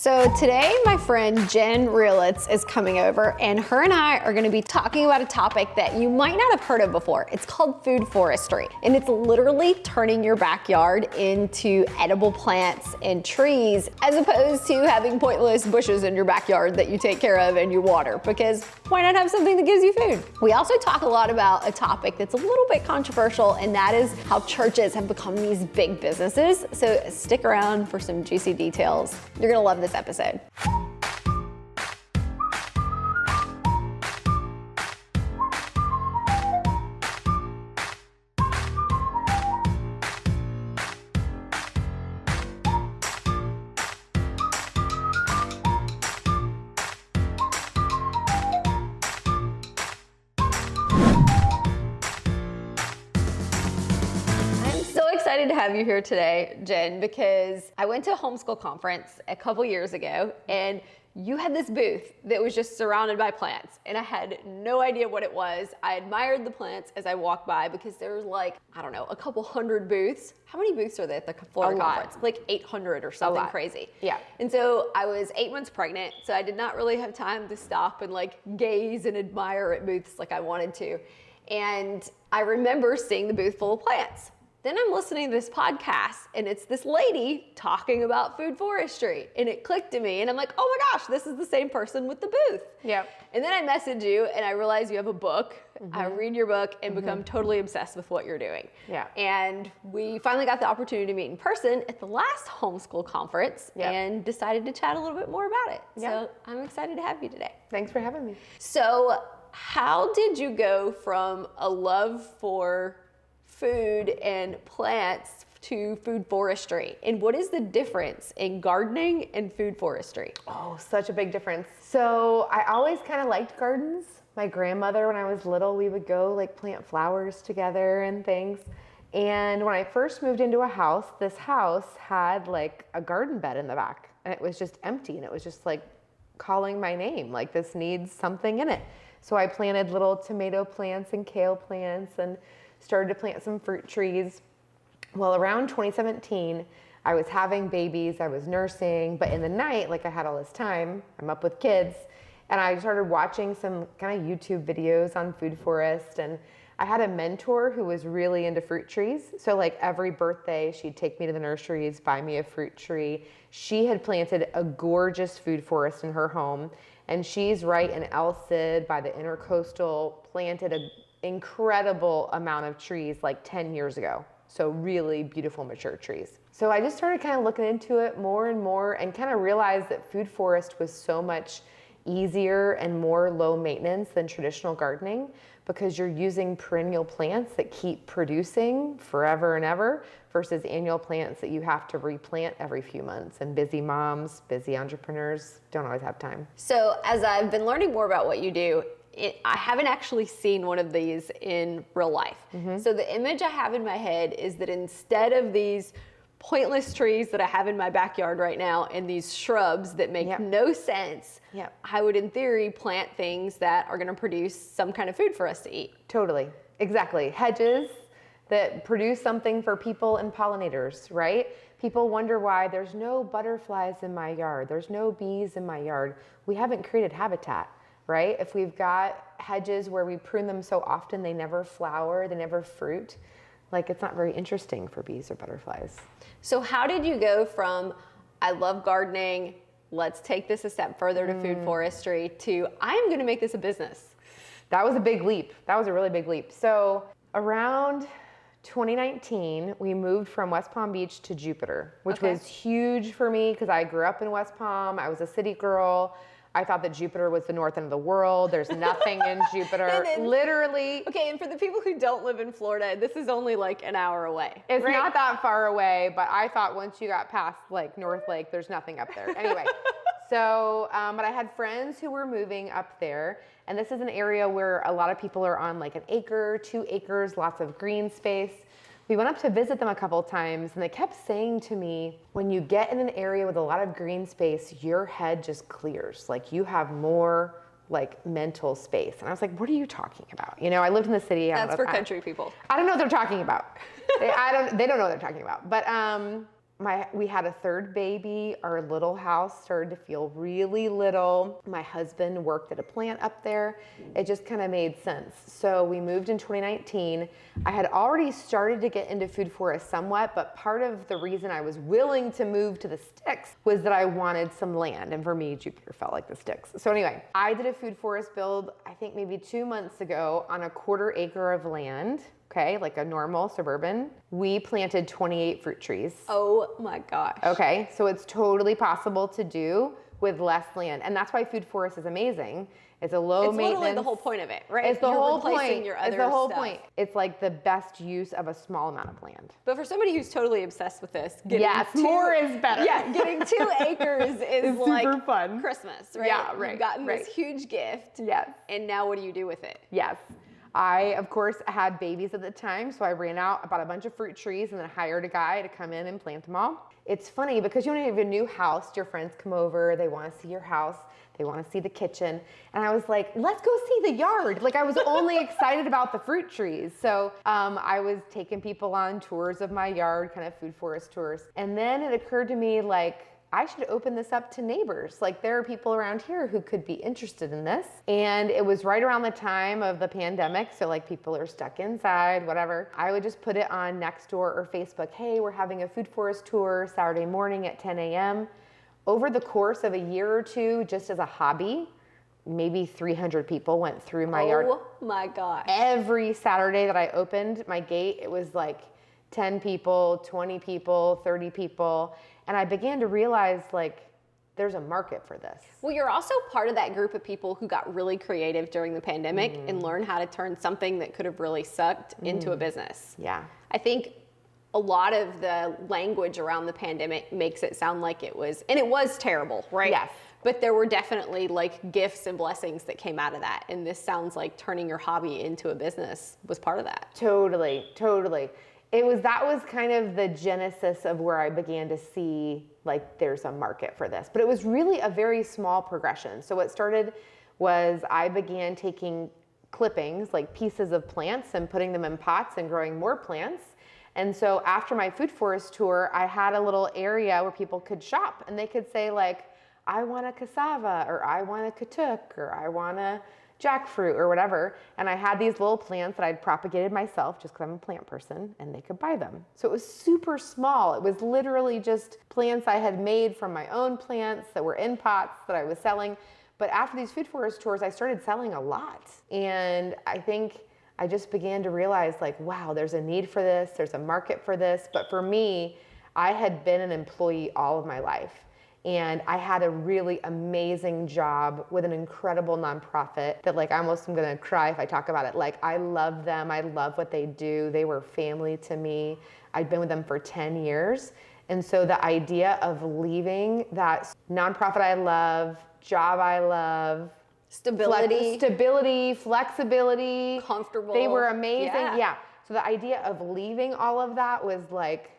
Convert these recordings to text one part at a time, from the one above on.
So today, my friend Jen Reelitz is coming over, and her and I are gonna be talking about a topic that you might not have heard of before. It's called food forestry, and it's literally turning your backyard into edible plants and trees, as opposed to having pointless bushes in your backyard that you take care of and you water, because why not have something that gives you food? We also talk a lot about a topic that's a little bit controversial, and that is how churches have become these big businesses. So stick around for some juicy details. You're gonna love this episode. Excited to have you here today, Jen, because I went to a homeschool conference a couple years ago, and you had this booth that was just surrounded by plants, and I had no idea what it was. I admired the plants as I walked by because there was like, I don't know, a couple hundred booths. How many booths are there at the Florida conference? Like 800 or something crazy. Yeah. And so I was 8 months pregnant, so I did not really have time to stop and like gaze and admire at booths like I wanted to. And I remember seeing the booth full of plants. Then I'm listening to this podcast, and it's this lady talking about food forestry, and it clicked to me, and I'm like, oh my gosh, this is the same person with the booth. Yep. And then I message you, and I realize you have a book. I read your book and become totally obsessed with what you're doing. Yeah. And we finally got the opportunity to meet in person at the last homeschool conference and decided to chat a little bit more about it. So I'm excited to have you today. Thanks for having me. So how did you go from a love for food and plants to food forestry? And what is the difference in gardening and food forestry? Oh, such a big difference. So I always kind of liked gardens. My grandmother, when I was little, we would go like plant flowers together and things. And when I first moved into a house, this house had like a garden bed in the back, and it was just empty, and it was just like calling my name, like this needs something in it. So I planted little tomato plants and kale plants and started to plant some fruit trees. Well, around 2017, I was having babies, I was nursing, but in the night, like I had all this time, I'm up with kids, and I started watching some kind of YouTube videos on food forest, and I had a mentor who was really into fruit trees. So like every birthday, she'd take me to the nurseries, buy me a fruit tree. She had planted a gorgeous food forest in her home, and she's right in El Cid by the Intercoastal, planted a incredible amount of trees like 10 years ago. So really beautiful mature trees. So I just started kind of looking into it more and more and kind of realized that food forest was so much easier and more low maintenance than traditional gardening, because you're using perennial plants that keep producing forever and ever versus annual plants that you have to replant every few months. And busy moms, busy entrepreneurs don't always have time. So as I've been learning more about what you do, I haven't actually seen one of these in real life. So the image I have in my head is that instead of these pointless trees that I have in my backyard right now and these shrubs that make no sense, I would in theory plant things that are gonna produce some kind of food for us to eat. Totally, exactly. Hedges that produce something for people and pollinators, right? People wonder why there's no butterflies in my yard, there's no bees in my yard. We haven't created habitat. Right? If we've got hedges where we prune them so often they never flower, they never fruit, like it's not very interesting for bees or butterflies. So how did you go from, I love gardening, let's take this a step further to food forestry, to I am gonna make this a business? That was a big leap. That was a really big leap. So around 2019, we moved from West Palm Beach to Jupiter, which was huge for me because I grew up in West Palm. I was a city girl. I thought that Jupiter was the north end of the world. There's nothing in Jupiter, literally. Okay, and for the people who don't live in Florida, this is only like an hour away. It's not that far away, but I thought once you got past like North Lake, there's nothing up there. Anyway, so, but I had friends who were moving up there, and this is an area where a lot of people are on like an acre, 2 acres, lots of green space. We went up to visit them a couple of times, and they kept saying to me, when you get in an area with a lot of green space, your head just clears. Like you have more like mental space. And I was like, what are you talking about? You know, I lived in the city. That's for country people. I don't know what they're talking about. They don't know what they're talking about. But We had a third baby. Our little house started to feel really little. My husband worked at a plant up there. It just kind of made sense. So we moved in 2019. I had already started to get into food forest somewhat, but part of the reason I was willing to move to the sticks was that I wanted some land. And for me, Jupiter felt like the sticks. So anyway, I did a food forest build, I think maybe 2 months ago on a 1/4 acre of land. Okay, like a normal suburban. We planted 28 fruit trees. Oh my gosh. Okay, so it's totally possible to do with less land. And that's why food forest is amazing. It's a low maintenance. It's literally the whole point of it, right? It's the whole point. Your It's other the whole stuff. point. It's like the best use of a small amount of land. But for somebody who's totally obsessed with this, getting Yes, more is better. Yeah, getting 2 acres is like super fun. Christmas, right? Yeah, right. You've gotten right. this huge gift. Yes. And now what do you do with it? Yes. I, of course, had babies at the time, so I ran out, bought a bunch of fruit trees, and then hired a guy to come in and plant them all. It's funny because when you have a new house, your friends come over, they want to see your house, they want to see the kitchen, and I was like, let's go see the yard. Like, I was only excited about the fruit trees. So I was taking people on tours of my yard, kind of food forest tours, and then it occurred to me, like, I should open this up to neighbors. Like, there are people around here who could be interested in this. And it was right around the time of the pandemic. So like people are stuck inside, whatever. I would just put it on Nextdoor or Facebook. Hey, we're having a food forest tour Saturday morning at 10 a.m. Over the course of a year or two, just as a hobby, maybe 300 people went through my yard. Oh my gosh. Every Saturday that I opened my gate, it was like 10 people, 20 people, 30 people. And I began to realize, like, there's a market for this. Well, you're also part of that group of people who got really creative during the pandemic and learned how to turn something that could have really sucked into a business. Yeah. I think a lot of the language around the pandemic makes it sound like it was, and it was terrible, right? Yes. But there were definitely like gifts and blessings that came out of that. And this sounds like turning your hobby into a business was part of that. Totally. That was kind of the genesis of where I began to see, like, there's a market for this. But it was really a very small progression. So what started was I began taking clippings, like pieces of plants, and putting them in pots and growing more plants. And so after my food forest tour, I had a little area where people could shop and they could say, like, I want a cassava, or I want a katuk, or I want a jackfruit, or whatever. And I had these little plants that I'd propagated myself just because I'm a plant person, and they could buy them. So it was super small. It was literally just plants I had made from my own plants that were in pots that I was selling. But after these food forest tours, I started selling a lot. And I think I just began to realize, like, wow, there's a need for this, there's a market for this. But for me, I had been an employee all of my life. And I had a really amazing job with an incredible nonprofit that, like, I almost am gonna cry if I talk about it. Like, I love them, I love what they do. They were family to me. I'd been with them for 10 years. And so the idea of leaving that nonprofit I love, job I love, stability, flexibility. Comfortable. They were amazing, Yeah. So the idea of leaving all of that was, like,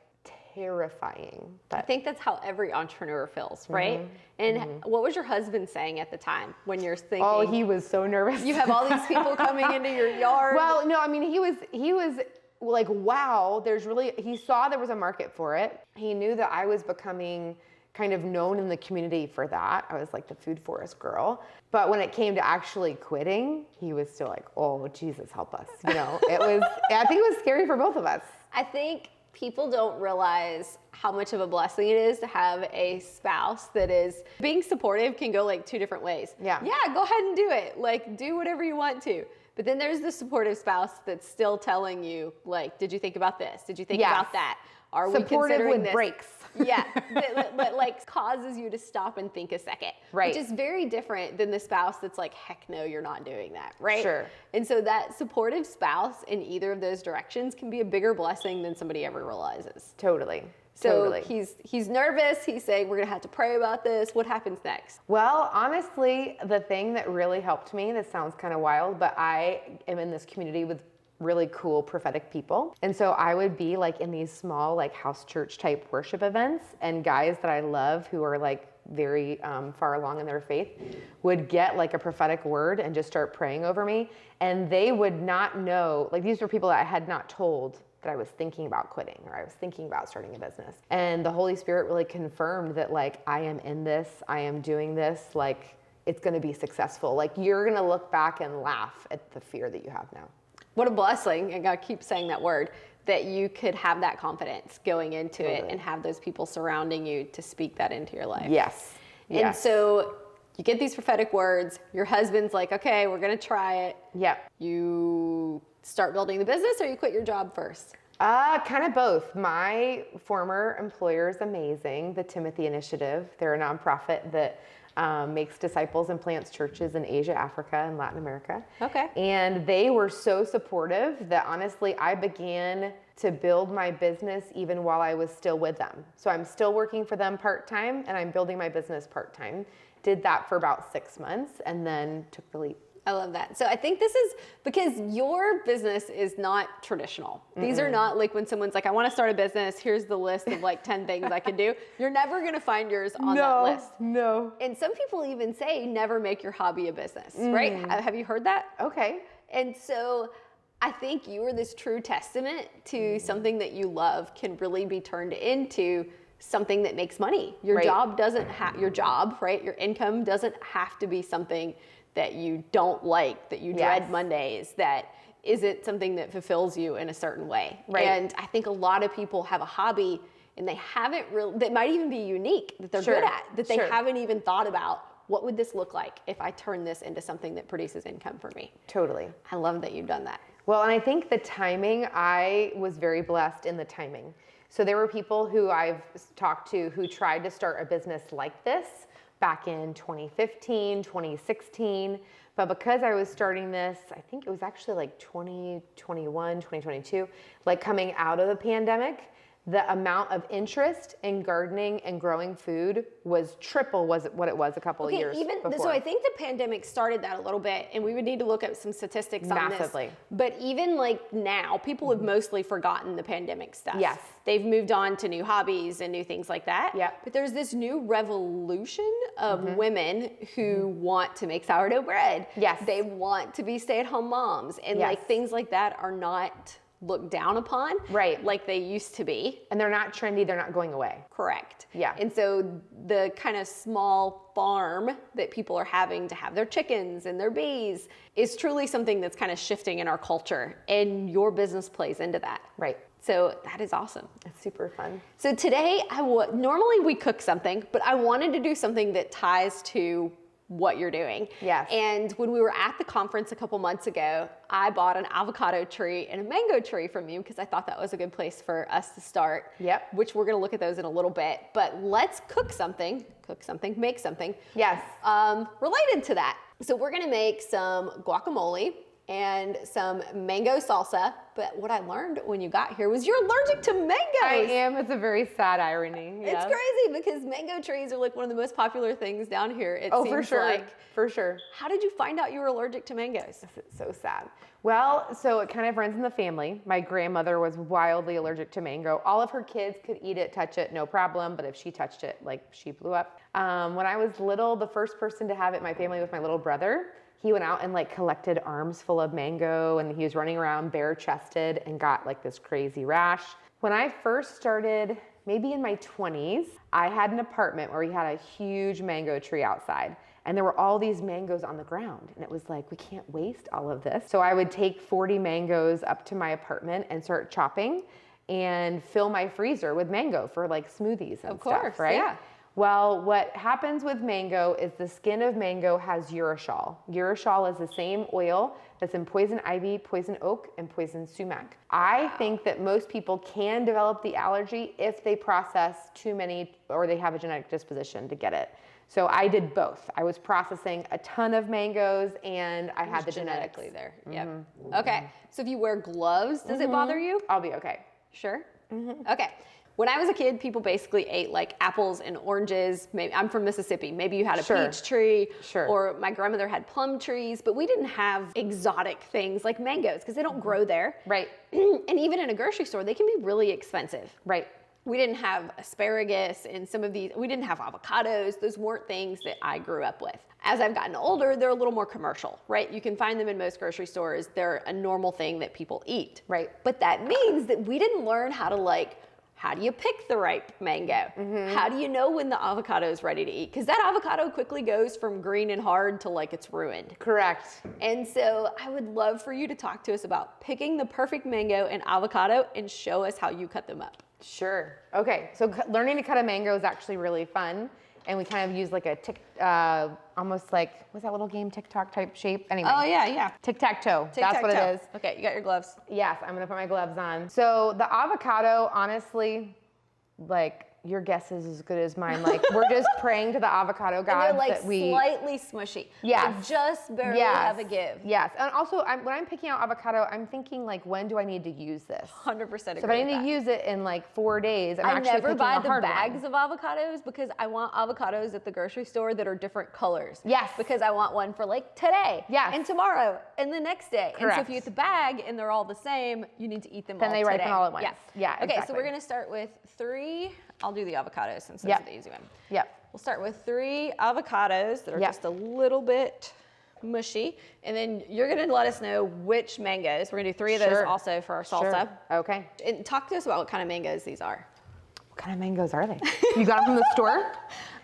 terrifying. But I think that's how every entrepreneur feels, right? And what was your husband saying at the time when you're thinking? Oh, he was so nervous. You have all these people coming into your yard. Well, no, I mean, he was like, wow, he saw there was a market for it. He knew that I was becoming kind of known in the community for that. I was like the food forest girl. But when it came to actually quitting, he was still like, oh, Jesus, help us. I think it was scary for both of us. I think people don't realize how much of a blessing it is to have a spouse that is being supportive. Can go like 2 different ways. Yeah, go ahead and do it. Like, do whatever you want to. But then there's the supportive spouse that's still telling you, like, did you think about this? Did you think about that? Are we supportive considering with this? breaks? Yeah, that like causes you to stop and think a second. Right. Which is very different than the spouse that's like, heck no, you're not doing that, right? Sure. And so that supportive spouse in either of those directions can be a bigger blessing than somebody ever realizes. Totally. So Totally. he's nervous. He's saying, we're gonna have to pray about this. What happens next? Well, honestly, the thing that really helped me, this sounds kind of wild, but I am in this community with really cool prophetic people. And so I would be like in these small, like, house church type worship events, and guys that I love who are like very far along in their faith would get like a prophetic word and just start praying over me. And they would not know, like, these were people that I had not told that I was thinking about quitting or I was thinking about starting a business. And the Holy Spirit really confirmed that like, I am in this, I am doing this, like it's going to be successful. Like you're going to look back and laugh at the fear that you have now. What a blessing. And God keeps saying that word, that you could have that confidence going into it and have those people surrounding you to speak that into your life. Yes. And so you get these prophetic words, your husband's like, okay, we're going to try it. Yep. You start building the business or you quit your job first? Kind of both. My former employer is amazing, the Timothy Initiative. They're a nonprofit that makes disciples and plants churches in Asia, Africa, and Latin America. Okay. And they were so supportive that honestly, I began to build my business even while I was still with them. So I'm still working for them part-time and I'm building my business part-time. Did that for about 6 months and then took the leap. I love that. So I think this is because your business is not traditional. These are not like when someone's like, I want to start a business. Here's the list of like 10 things I can do. You're never going to find yours on that list. No. And some people even say never make your hobby a business, right? Have you heard that? Okay. And so I think you are this true testament to something that you love can really be turned into something that makes money. Your job doesn't have your job, right? Your income doesn't have to be something that you don't like, that you dread Mondays, that isn't something that fulfills you in a certain way. Right. And I think a lot of people have a hobby and they haven't really, that might even be unique, that they're good at, that they haven't even thought about, what would this look like if I turn this into something that produces income for me? Totally. I love that you've done that. Well, and I think the timing, I was very blessed in the timing. So there were people who I've talked to who tried to start a business like this back in 2015, 2016. But because I was starting this, I think it was actually like 2021, 2022, like coming out of the pandemic, the amount of interest in gardening and growing food was triple what it was a couple of years before. So I think the pandemic started that a little bit, and we would need to look at some statistics on this. Massively. But even like now, people have mostly forgotten the pandemic stuff. Yes. They've moved on to new hobbies and new things like that. Yep. But there's this new revolution of women who want to make sourdough bread. Yes. They want to be stay-at-home moms, and like things like that are not looked down upon like they used to be. And they're not trendy, they're not going away. Correct. Yeah. And so the kind of small farm that people are having to have their chickens and their bees is truly something that's kind of shifting in our culture, and your business plays into that. Right. So that is awesome. It's super fun. So today, normally we cook something, but I wanted to do something that ties to what you're doing. Yes. And when we were at the conference a couple months ago, I bought an avocado tree and a mango tree from you because I thought that was a good place for us to start. Yep. Which we're going to look at those in a little bit. But let's make something. Yes. Related to that. So we're going to make some guacamole and some mango salsa. But what I learned when you got here was you're allergic to mangoes. I am. It's a very sad irony. It's crazy because mango trees are like one of the most popular things down here. It seems for sure. like. For sure. How did you find out you were allergic to mangoes? It's so sad. Well, so it kind of runs in the family. My grandmother was wildly allergic to mango. All of her kids could eat it, touch it, no problem. But if she touched it, like she blew up. When I was little, the first person to have it in my family was my little brother. He went out and like collected arms full of mango, and he was running around bare chested and got like this crazy rash. When I first started, maybe in my 20s, I had an apartment where we had a huge mango tree outside, and there were all these mangoes on the ground. And it was like, we can't waste all of this. So I would take 40 mangoes up to my apartment and start chopping and fill my freezer with mango for like smoothies and stuff, right? Yeah. Well, what happens with mango is the skin of mango has urushiol. Urushiol is the same oil that's in poison ivy, poison oak, and poison sumac. I think that most people can develop the allergy if they process too many or they have a genetic disposition to get it. So I did both. I was processing a ton of mangoes and I had the genetically genetics. there. Yep. Okay. So if you wear gloves, does it bother you? I'll be okay. Sure. Okay. When I was a kid, people basically ate like apples and oranges. Maybe I'm from Mississippi. Maybe you had a peach tree, or my grandmother had plum trees, but we didn't have exotic things like mangoes because they don't grow there. Right. And even in a grocery store, they can be really expensive. Right. we didn't have asparagus and we didn't have avocados. Those weren't things that I grew up with. As I've gotten older, they're a little more commercial, right? You can find them in most grocery stores. They're a normal thing that people eat. Right. But that means that we didn't learn how to how do you pick the right mango? How do you know when the avocado is ready to eat? Because that avocado quickly goes from green and hard to it's ruined. Correct. And so I would love for you to talk to us about picking the perfect mango and avocado and show us how you cut them up. Sure. Okay, so learning to cut a mango is actually really fun. And we kind of use almost what's that little game, TikTok type shape? Anyway. Oh, yeah. Tic-tac-toe. That's what it is. Okay, you got your gloves. Yes, I'm gonna put my gloves on. So the avocado, honestly, your guess is as good as mine. We're just praying to the avocado gods that we slightly smushy. Yes. Just barely have a give. Yes, and also when I'm picking out avocado, I'm thinking when do I need to use this? 100% agree. So if I need to use it in 4 days, I never buy the bags of avocados because I want avocados at the grocery store that are different colors. Yes. Because I want one for today. Yes. And tomorrow and the next day. Correct. And so if you get the bag and they're all the same, you need to eat them all today. Then they ripen all at once. Yes. Yeah, Okay, exactly. so we're gonna start with 3. I'll do the avocados since those are the easy one. Yep. We'll start with 3 avocados that are just a little bit mushy. And then you're gonna let us know which mangoes. We're gonna do 3 of those also for our salsa. Sure. Okay. And talk to us about what kind of mangoes these are. What kind of mangoes are they? You got them from the store?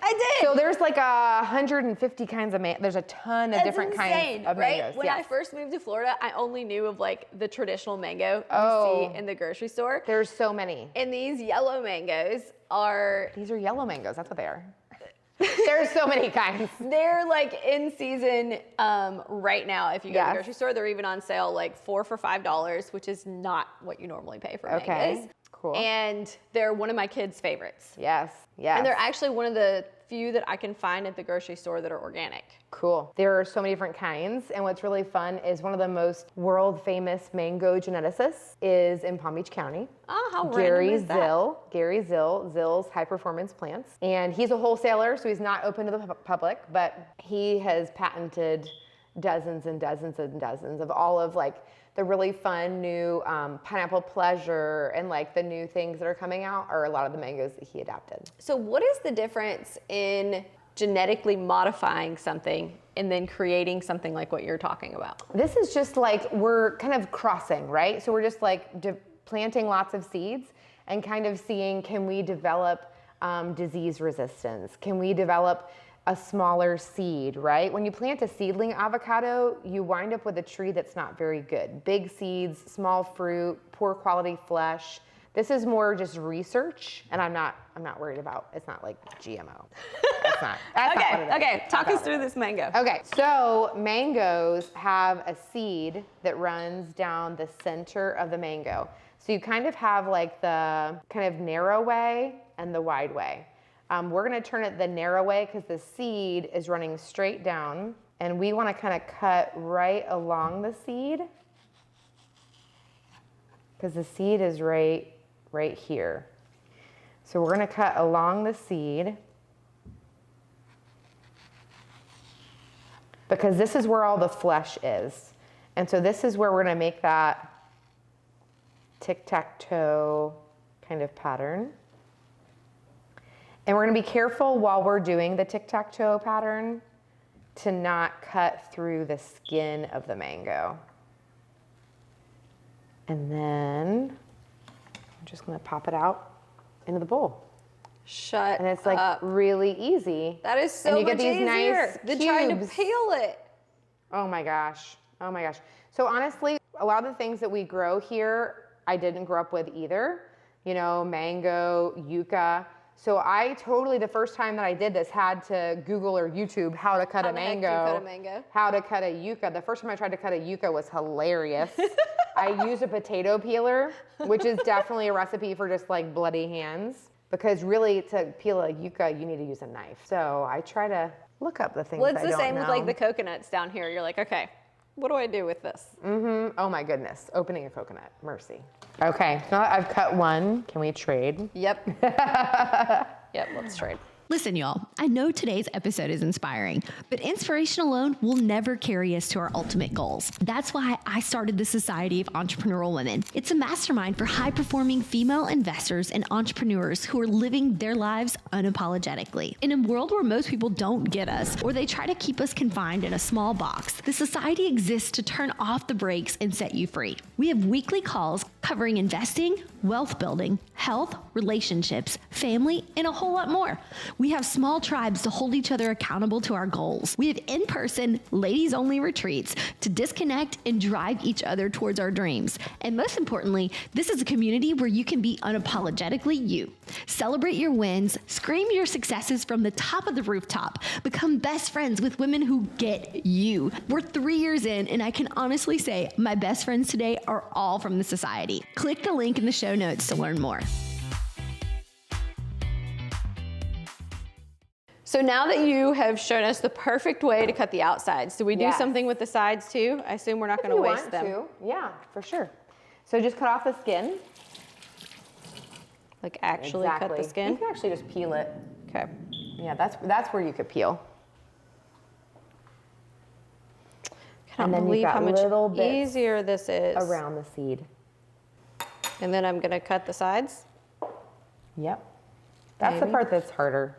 I did. So there's 150 kinds of there's a ton of different kinds of right? mangoes. When I first moved to Florida, I only knew of the traditional mango you see in the grocery store. There's so many. And these yellow mangoes are... These are yellow mangoes, that's what they are. There's so many kinds. They're in season right now. If you go to the grocery store, they're even on sale 4 for $5, which is not what you normally pay for mangoes. Cool. And they're one of my kids' favorites. Yes. And they're actually one of the few that I can find at the grocery store that are organic. Cool. There are so many different kinds, and what's really fun is one of the most world famous mango geneticists is in Palm Beach County. Oh, how random is that? Gary Zill's High Performance Plants. And he's a wholesaler, so he's not open to the public, but he has patented dozens and dozens and dozens of all of the really fun new pineapple pleasure and the new things that are coming out are a lot of the mangoes that he adapted. So what is the difference in genetically modifying something and then creating something like what you're talking about? This is just we're kind of crossing, right? So we're just planting lots of seeds and kind of seeing, can we develop disease resistance? Can we develop a smaller seed, right? When you plant a seedling avocado, you wind up with a tree that's not very good. Big seeds, small fruit, poor quality flesh. This is more just research, and I'm not worried about. It's not GMO. That's not. That's not what it is. Okay. Talk us through this mango. Okay, so mangoes have a seed that runs down the center of the mango. So you kind of have the kind of narrow way and the wide way. We're gonna turn it the narrow way because the seed is running straight down, and we wanna kind of cut right along the seed because the seed is right here. So we're gonna cut along the seed because this is where all the flesh is. And so this is where we're gonna make that tic-tac-toe kind of pattern. And we're gonna be careful while we're doing the tic-tac-toe pattern to not cut through the skin of the mango. And then I'm just gonna pop it out into the bowl. Shut And it's up. really easy. That is so and you much get these easier nice than trying to cubes. peel it. Oh my gosh. So honestly, a lot of the things that we grow here, I didn't grow up with either. Mango, yucca. So I totally, the first time that I did this, had to Google or YouTube how to cut a mango. How the heck do you cut a mango? How to cut a yucca. The first time I tried to cut a yucca was hilarious. I used a potato peeler, which is definitely a recipe for just bloody hands. Because really, to peel a yucca, you need to use a knife. So I try to look up the things I don't know. Well, it's the same with the coconuts down here. You're okay, what do I do with this? Oh my goodness, opening a coconut, mercy. Okay, now that I've cut one, can we trade? Yep. Yep, let's trade. Listen, y'all, I know today's episode is inspiring, but inspiration alone will never carry us to our ultimate goals. That's why I started the Society of Entrepreneurial Women. It's a mastermind for high-performing female investors and entrepreneurs who are living their lives unapologetically. In a world where most people don't get us, or they try to keep us confined in a small box, the Society exists to turn off the brakes and set you free. We have weekly calls covering investing, wealth building, health, relationships, family, and a whole lot more. We have small tribes to hold each other accountable to our goals. We have in-person, ladies-only retreats to disconnect and drive each other towards our dreams. And most importantly, this is a community where you can be unapologetically you. Celebrate your wins, scream your successes from the top of the rooftop, become best friends with women who get you. We're 3 years in, and I can honestly say my best friends today are all from the Society. Click the link in the show notes to learn more. So now that you have shown us the perfect way to cut the outsides, do we do something with the sides too? I assume we're not going to waste them. Yeah, for sure. So just cut off the skin. Like actually cut the skin? You can actually just peel it. Okay. Yeah, that's where you could peel. Can't believe how much easier this is. Around the seed. And then I'm going to cut the sides? Yep. That's the part that's harder.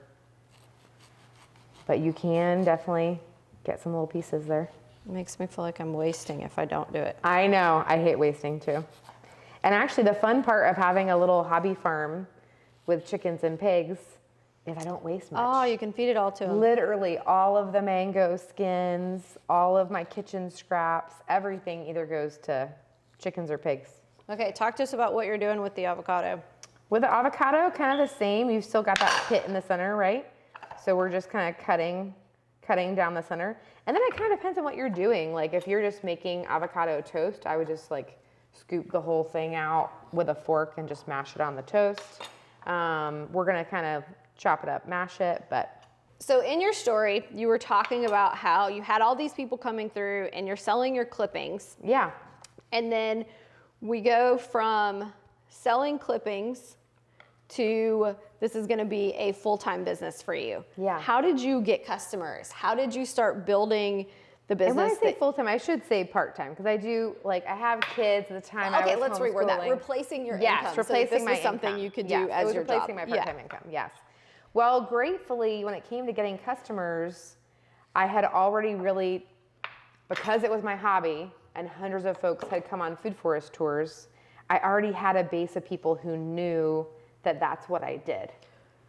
But you can definitely get some little pieces there. It makes me feel like I'm wasting if I don't do it. I know. I hate wasting too. And actually the fun part of having a little hobby farm with chickens and pigs is I don't waste much. Oh, you can feed it all to them. Literally all of the mango skins, all of my kitchen scraps, everything either goes to chickens or pigs. Okay, talk to us about what you're doing with the avocado. With the avocado, kind of the same. You've still got that pit in the center, right? So we're just kind of cutting down the center. And then it kind of depends on what you're doing. Like if you're just making avocado toast, I would just like scoop the whole thing out with a fork and just mash it on the toast. We're gonna kind of chop it up, mash it, but. So in your story, you were talking about how you had all these people coming through and you're selling your clippings. Yeah. And then we go from selling clippings to this is going to be a full-time business for you. Yeah. How did you get customers? How did you start building the business? And when I say full-time, I should say part-time because I do, like, I have kids at the time I was let's reword that. homeschooling. Replacing your Yes, income. replacing so my this was something income. you could Yes, do it as was your replacing job. my part-time income, yes. Well, gratefully, when it came to getting customers, I had already really, because it was my hobby and hundreds of folks had come on food forest tours, I already had a base of people who knew that that's what I did.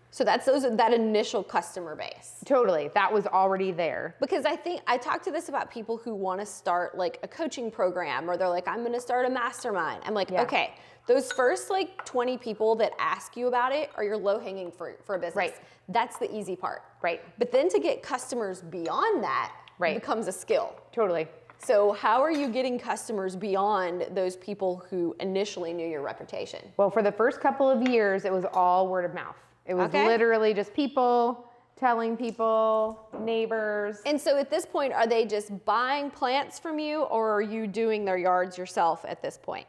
So that's that initial customer base. Totally, that was already there. Because I think I talk to this about people who want to start like a coaching program or they're like, I'm going to start a mastermind. I'm like, okay, those first like 20 people that ask you about it are your low hanging fruit for a business. Right. That's the easy part. Right. But then to get customers beyond that becomes a skill. Totally. So how are you getting customers beyond those people who initially knew your reputation? Well, for the first couple of years, it was all word of mouth. It was literally just people telling people, neighbors. And so at this point, are they just buying plants from you or are you doing their yards yourself at this point?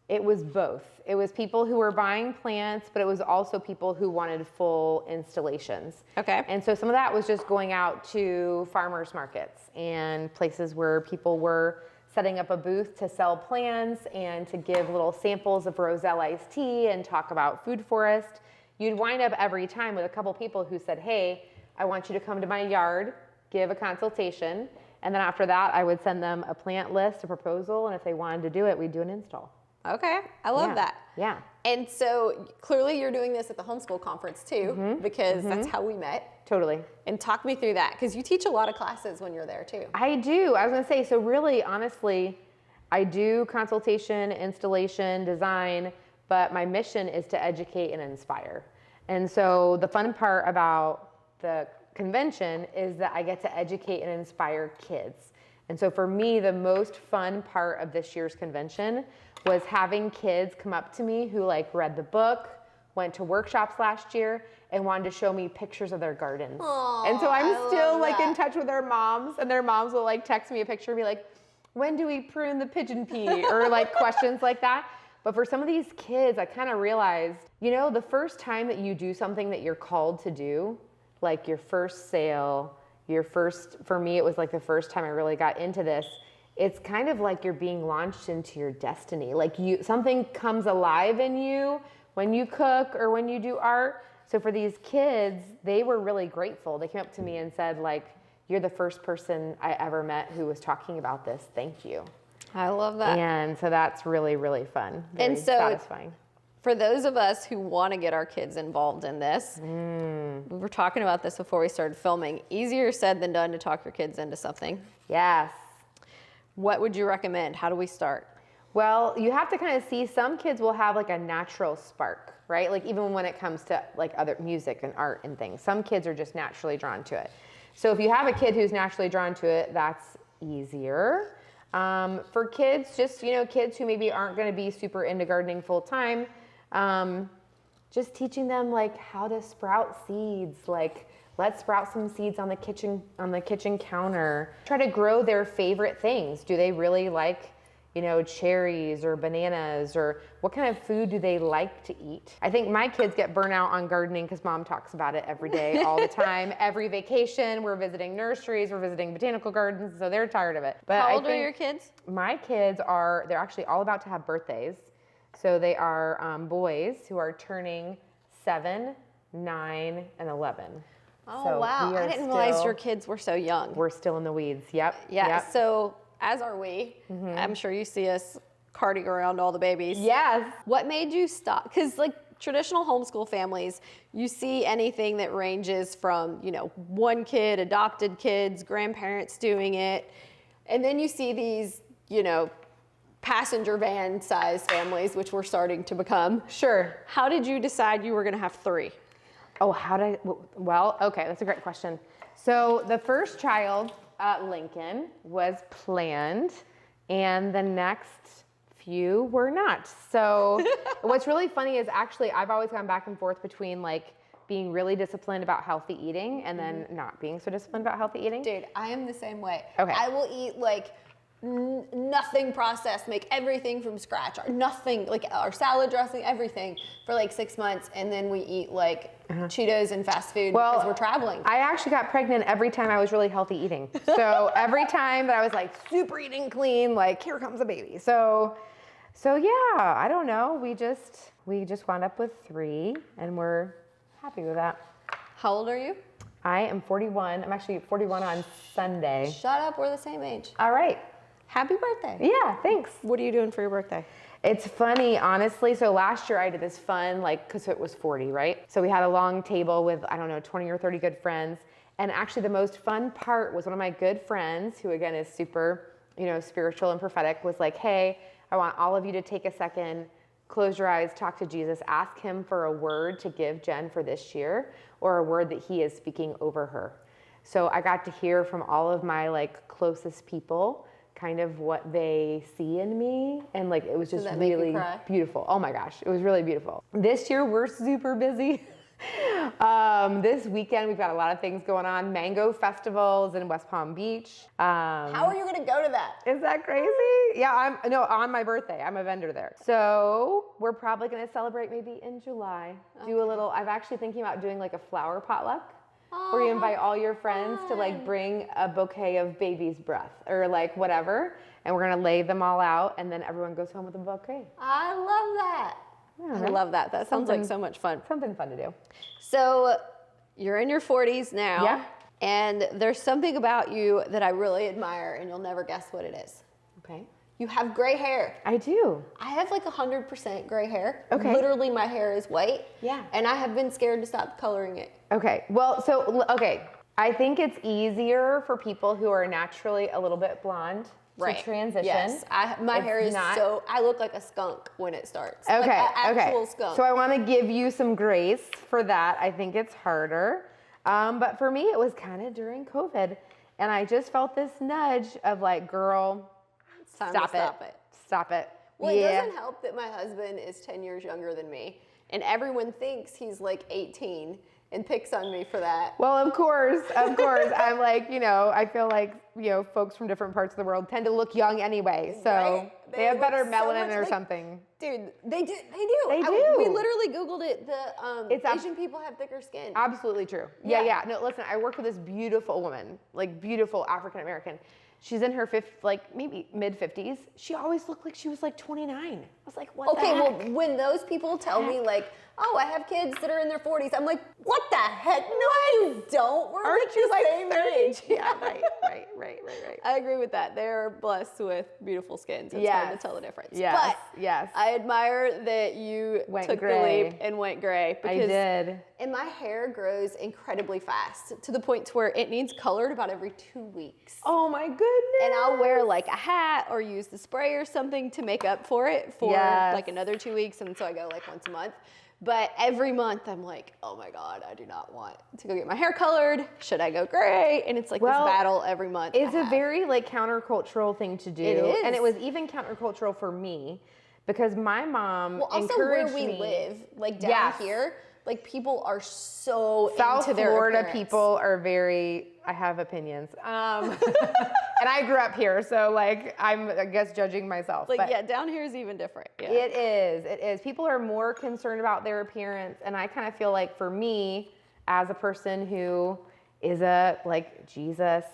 It was both. It was people who were buying plants, but it was also people who wanted full installations. Okay. And so some of that was just going out to farmers markets and places where people were setting up a booth to sell plants and to give little samples of Roselle iced tea and talk about food forest. You'd wind up every time with a couple people who said, hey, I want you to come to my yard, give a consultation. And then after that, I would send them a plant list, a proposal, and if they wanted to do it, we'd do an install. Okay, I love that. Yeah. And so clearly you're doing this at the homeschool conference too, because that's how we met. Totally. And talk me through that, because you teach a lot of classes when you're there too. I do. I was going to say, so really, honestly, I do consultation, installation, design, but my mission is to educate and inspire. And so the fun part about the convention is that I get to educate and inspire kids. And so for me, the most fun part of this year's convention was having kids come up to me who like read the book, went to workshops last year, and wanted to show me pictures of their gardens. Aww, and so I'm still like that. in touch with their moms, and their moms will like text me a picture and be like, when do we prune the pigeon pea? Or like questions like that. But for some of these kids, I kind of realized, you know, the first time that you do something that you're called to do, like your first sale, for me, it was like the first time I really got into this. It's kind of like you're being launched into your destiny. Like something comes alive in you when you cook or when you do art. So for these kids, they were really grateful. They came up to me and said, like, you're the first person I ever met who was talking about this. Thank you. I love that. And so that's really, really fun. Very satisfying. For those of us who want to get our kids involved in this, we were talking about this before we started filming. Easier said than done to talk your kids into something. Yes. What would you recommend? How do we start? Well, you have to kind of see, some kids will have like a natural spark, right? Like even when it comes to like other music and art and things, some kids are just naturally drawn to it. So if you have a kid who's naturally drawn to it, that's easier. For kids, just, kids who maybe aren't going to be super into gardening full time, just teaching them like how to sprout seeds, like let's sprout some seeds on the kitchen counter. Try to grow their favorite things. Do they really like, cherries or bananas, or what kind of food do they like to eat? I think my kids get burnt out on gardening because mom talks about it every day, all the time. Every vacation, we're visiting nurseries, we're visiting botanical gardens, so they're tired of it. But How old are your kids? My kids they're actually all about to have birthdays. So they are boys who are turning 7, 9, and 11. Oh, So wow. I didn't realize your kids were so young. We're still in the weeds. Yep. Yeah, Yep. so as are we. I'm sure you see us carting around all the babies. Yes. What made you stop? Because like traditional homeschool families, you see anything that ranges from, one kid, adopted kids, grandparents doing it. And then you see these, passenger van size families, which we're starting to become. Sure. How did you decide you were going to have 3? Oh, okay, that's a great question. So the first child, Lincoln, was planned, and the next few were not. So what's really funny is actually I've always gone back and forth between like being really disciplined about healthy eating and then not being so disciplined about healthy eating. Dude, I am the same way. Okay. I will eat like nothing processed, make everything from scratch, or nothing, like our salad dressing, everything for like 6 months, and then we eat like Cheetos and fast food because we're traveling. I actually got pregnant every time I was really healthy eating. So every time that I was like super eating clean, like here comes a baby. So yeah, I don't know. We just wound up with 3, and we're happy with that. How old are you? I am 41. I'm actually 41 on Sunday. Shut up, we're the same age. All right. Happy birthday. Yeah, thanks. What are you doing for your birthday? It's funny, honestly. So last year I did this fun, because it was 40, right? So we had a long table with, 20 or 30 good friends. And actually the most fun part was one of my good friends, who again is super, spiritual and prophetic, was like, hey, I want all of you to take a second, close your eyes, talk to Jesus, ask him for a word to give Jen for this year, or a word that he is speaking over her. So I got to hear from all of my closest people kind of what they see in me, and it was just really beautiful. Oh my gosh, it was really beautiful. This year we're super busy. This weekend we've got a lot of things going on. Mango festivals in West Palm Beach. How are you gonna go to that? Is that crazy? Yeah, on my birthday, I'm a vendor there. So we're probably gonna celebrate maybe in July. Okay. I'm actually thinking about doing a flower potluck. Where you invite all your friends to bring a bouquet of baby's breath or whatever, and we're gonna lay them all out, and then everyone goes home with a bouquet. I love that. I love that. That sounds like so much fun. Something fun to do. So you're in your 40s now. Yeah. And there's something about you that I really admire, and you'll never guess what it is. Okay. You have gray hair. I do. I have 100% gray hair. Okay. Literally my hair is white. Yeah. And I have been scared to stop coloring it. Okay. Well, I think it's easier for people who are naturally a little bit blonde to transition. Yes. My hair is I look like a skunk when it starts. Okay. Like an actual skunk. So I want to give you some grace for that. I think it's harder. But for me, it was kind of during COVID. And I just felt this nudge of girl, stop it. Well, it doesn't help that my husband is 10 years younger than me, and everyone thinks he's 18 and picks on me for that. Well, of course. I'm I feel folks from different parts of the world tend to look young anyway, so right? they have better melanin so or something. Dude, they do. They do. We literally Googled it. The Asian people have thicker skin. Absolutely true. Yeah. No, listen, I work with this beautiful woman, like beautiful African American. She's in her maybe mid 50s. She always looked like she was like 29. I was like, what the heck? Well, when those people tell me like, oh, I have kids that are in their 40s, I'm like, what the heck? No, you don't. We're Aren't you like same 30? age. Yeah, right. I agree with that. They're blessed with beautiful skins. It's hard to tell the difference. Yes. But I admire that you took the leap and went gray. I did. And my hair grows incredibly fast to the point to where it needs colored about every 2 weeks. Oh my goodness. And I'll wear like a hat or use the spray or something to make up for it for like another 2 weeks. And so I go like once a month. But every month I'm like, oh my God, I do not want to go get my hair colored. Should I go gray? And it's like this battle every month. It's a very like countercultural thing to do. It is. And it was even countercultural for me because my mom encouraged me. Also where we live, like down here, like people are so South into their Florida appearance. people are very, I have opinions. And I grew up here, so like I'm, I guess, judging myself. Like, but down here is even different. Yeah. It is. People are more concerned about their appearance. And I kind of feel like for me, as a person who is a like Jesus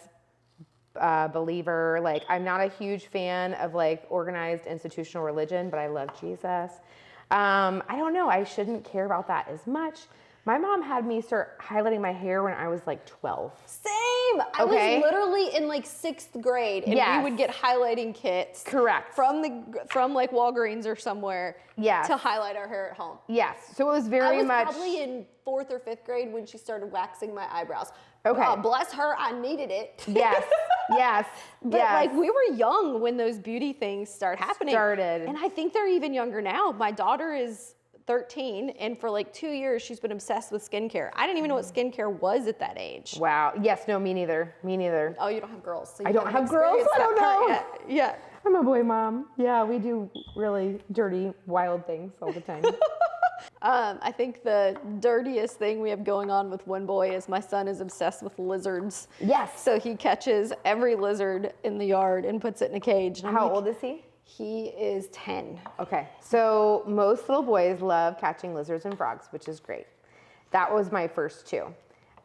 believer, like I'm not a huge fan of like organized institutional religion, but I love Jesus. I don't know, I shouldn't care about that as much. My mom had me start highlighting my hair when I was like 12. Same. I was literally in like 6th grade, and we would get highlighting kits. Correct. From like Walgreens or somewhere. Yes. To highlight our hair at home. Yes. So it was very much. I was probably in 4th or 5th grade when she started waxing my eyebrows. Okay. Bless her, I needed it. Yes. But like we were young when those beauty things happening. And I think they're even younger now. My daughter is 13, and for like 2 years she's been obsessed with skincare. I didn't even know what skincare was at that age. Wow. Yes. No. Me neither. Oh, you don't have girls. So I don't have girls. I don't know. Yeah. I'm a boy mom. Yeah, we do really dirty, wild things all the time. I think the dirtiest thing we have going on with one boy is my son is obsessed with lizards. Yes. So he catches every lizard in the yard and puts it in a cage. And How old is he? He is 10. Okay. So most little boys love catching lizards and frogs, which is great. That was my first 2.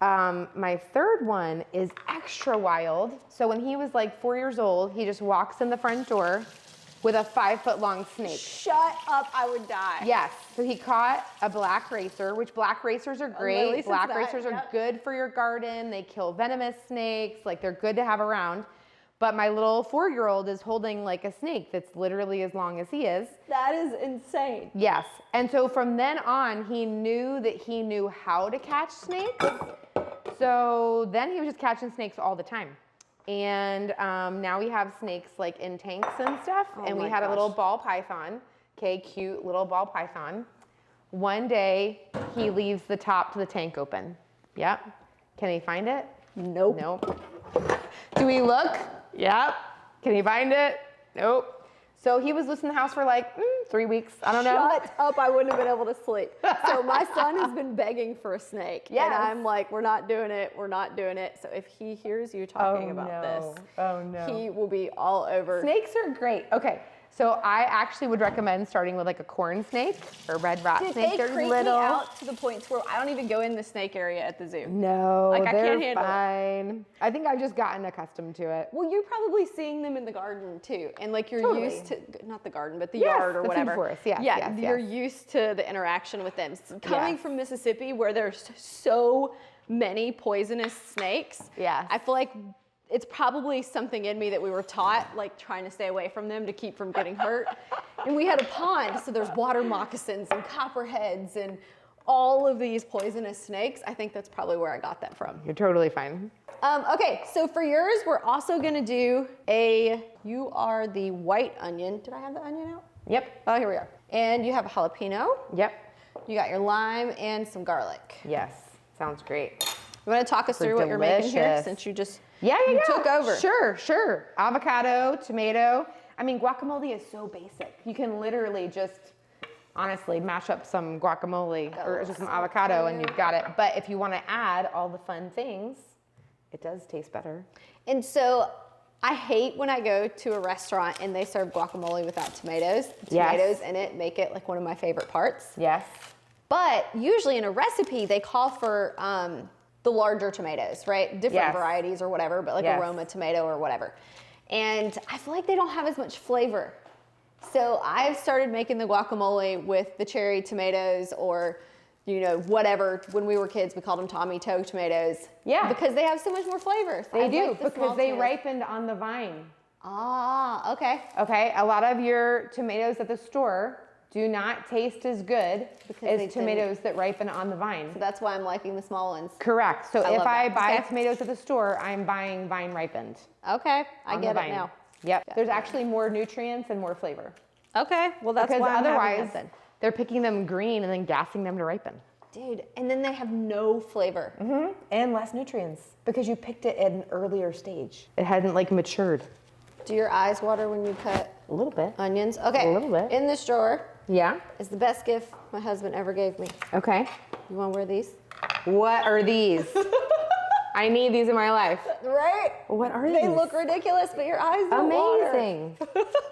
My third one is extra wild. So when he was like 4 years old, he just walks in the front door with a 5-foot-long snake. Shut up, I would die. Yes. So he caught a black racer, which black racers are great. Black racers are good for your garden. They kill venomous snakes. Like they're good to have around. But my little 4-year-old is holding like a snake that's literally as long as he is. That is insane. Yes. And so from then on, he knew that he knew how to catch snakes. So then he was just catching snakes all the time. And now we have snakes like in tanks and stuff. And we had a little ball python. Okay, cute little ball python. One day he leaves the top to the tank open. Yep. Can he find it? Nope. Do we look? Yep. Can he find it? Nope. So he was loose in the house for like 3 weeks. I don't know. Shut up, I wouldn't have been able to sleep. So my son has been begging for a snake. Yes. And I'm like, we're not doing it. So if he hears you talking about this, he will be all over. Snakes are great. Okay. So I actually would recommend starting with like a corn snake or red rat snake. They creep me out to the point where I don't even go in the snake area at the zoo. No, like I can't handle fine. I think I've just gotten accustomed to it. Well, you're probably seeing them in the garden too, and like you're used to not the garden, but the yard or whatever. Forest. Yes. You're used to the interaction with them. Coming from Mississippi, where there's so many poisonous snakes. Yeah, I feel like it's probably something in me that we were taught, like trying to stay away from them to keep from getting hurt. And we had a pond, so there's water moccasins and copperheads and all of these poisonous snakes. I think that's probably where I got that from. You're totally fine. Okay, so for yours, we're also gonna do you are the white onion. Did I have the onion out? Yep. Oh, here we are. And you have a jalapeno. Yep. You got your lime and some garlic. Yes, sounds great. You wanna talk us through what you're making here since you just you took over? Sure. Avocado, tomato. I mean, guacamole is so basic. You can literally just, honestly, mash up some guacamole or just some avocado and you've got it. But if you want to add all the fun things, it does taste better. And so I hate when I go to a restaurant and they serve guacamole without tomatoes. The Yes. tomatoes in it make it like one of my favorite parts. Yes. But usually in a recipe, they call for the larger tomatoes, right? Different Yes. varieties or whatever, but like Yes. a Roma tomato or whatever. And I feel like they don't have as much flavor. So I've started making the guacamole with the cherry tomatoes or, you know, whatever. When we were kids, we called them Tommy Toe tomatoes. Yeah. Because they have so much more flavor. They I do, like the small because they tomatoes. ripened on the vine. Ah, okay. Okay, a lot of your tomatoes at the store do not taste as good Because they as didn't- tomatoes that ripen on the vine. So that's why I'm liking the small ones. Correct. So I if love I that. buy Okay. tomatoes at the store, I'm buying vine ripened. Okay, I on the get it vine. now. Yep. There's actually more nutrients and more flavor. Okay, well that's Because why I'm having otherwise, that then. they're picking them green and then gassing them to ripen. Dude, and then they have no flavor. And less nutrients because you picked it at an earlier stage. It hadn't like matured. Do your eyes water when you cut A little bit. onions? Okay. A little bit. In this drawer Yeah. is the best gift my husband ever gave me. Okay. You want to wear these? What are these? I need these in my life. Right? What are these? They look ridiculous, but your eyes don't water. amazing.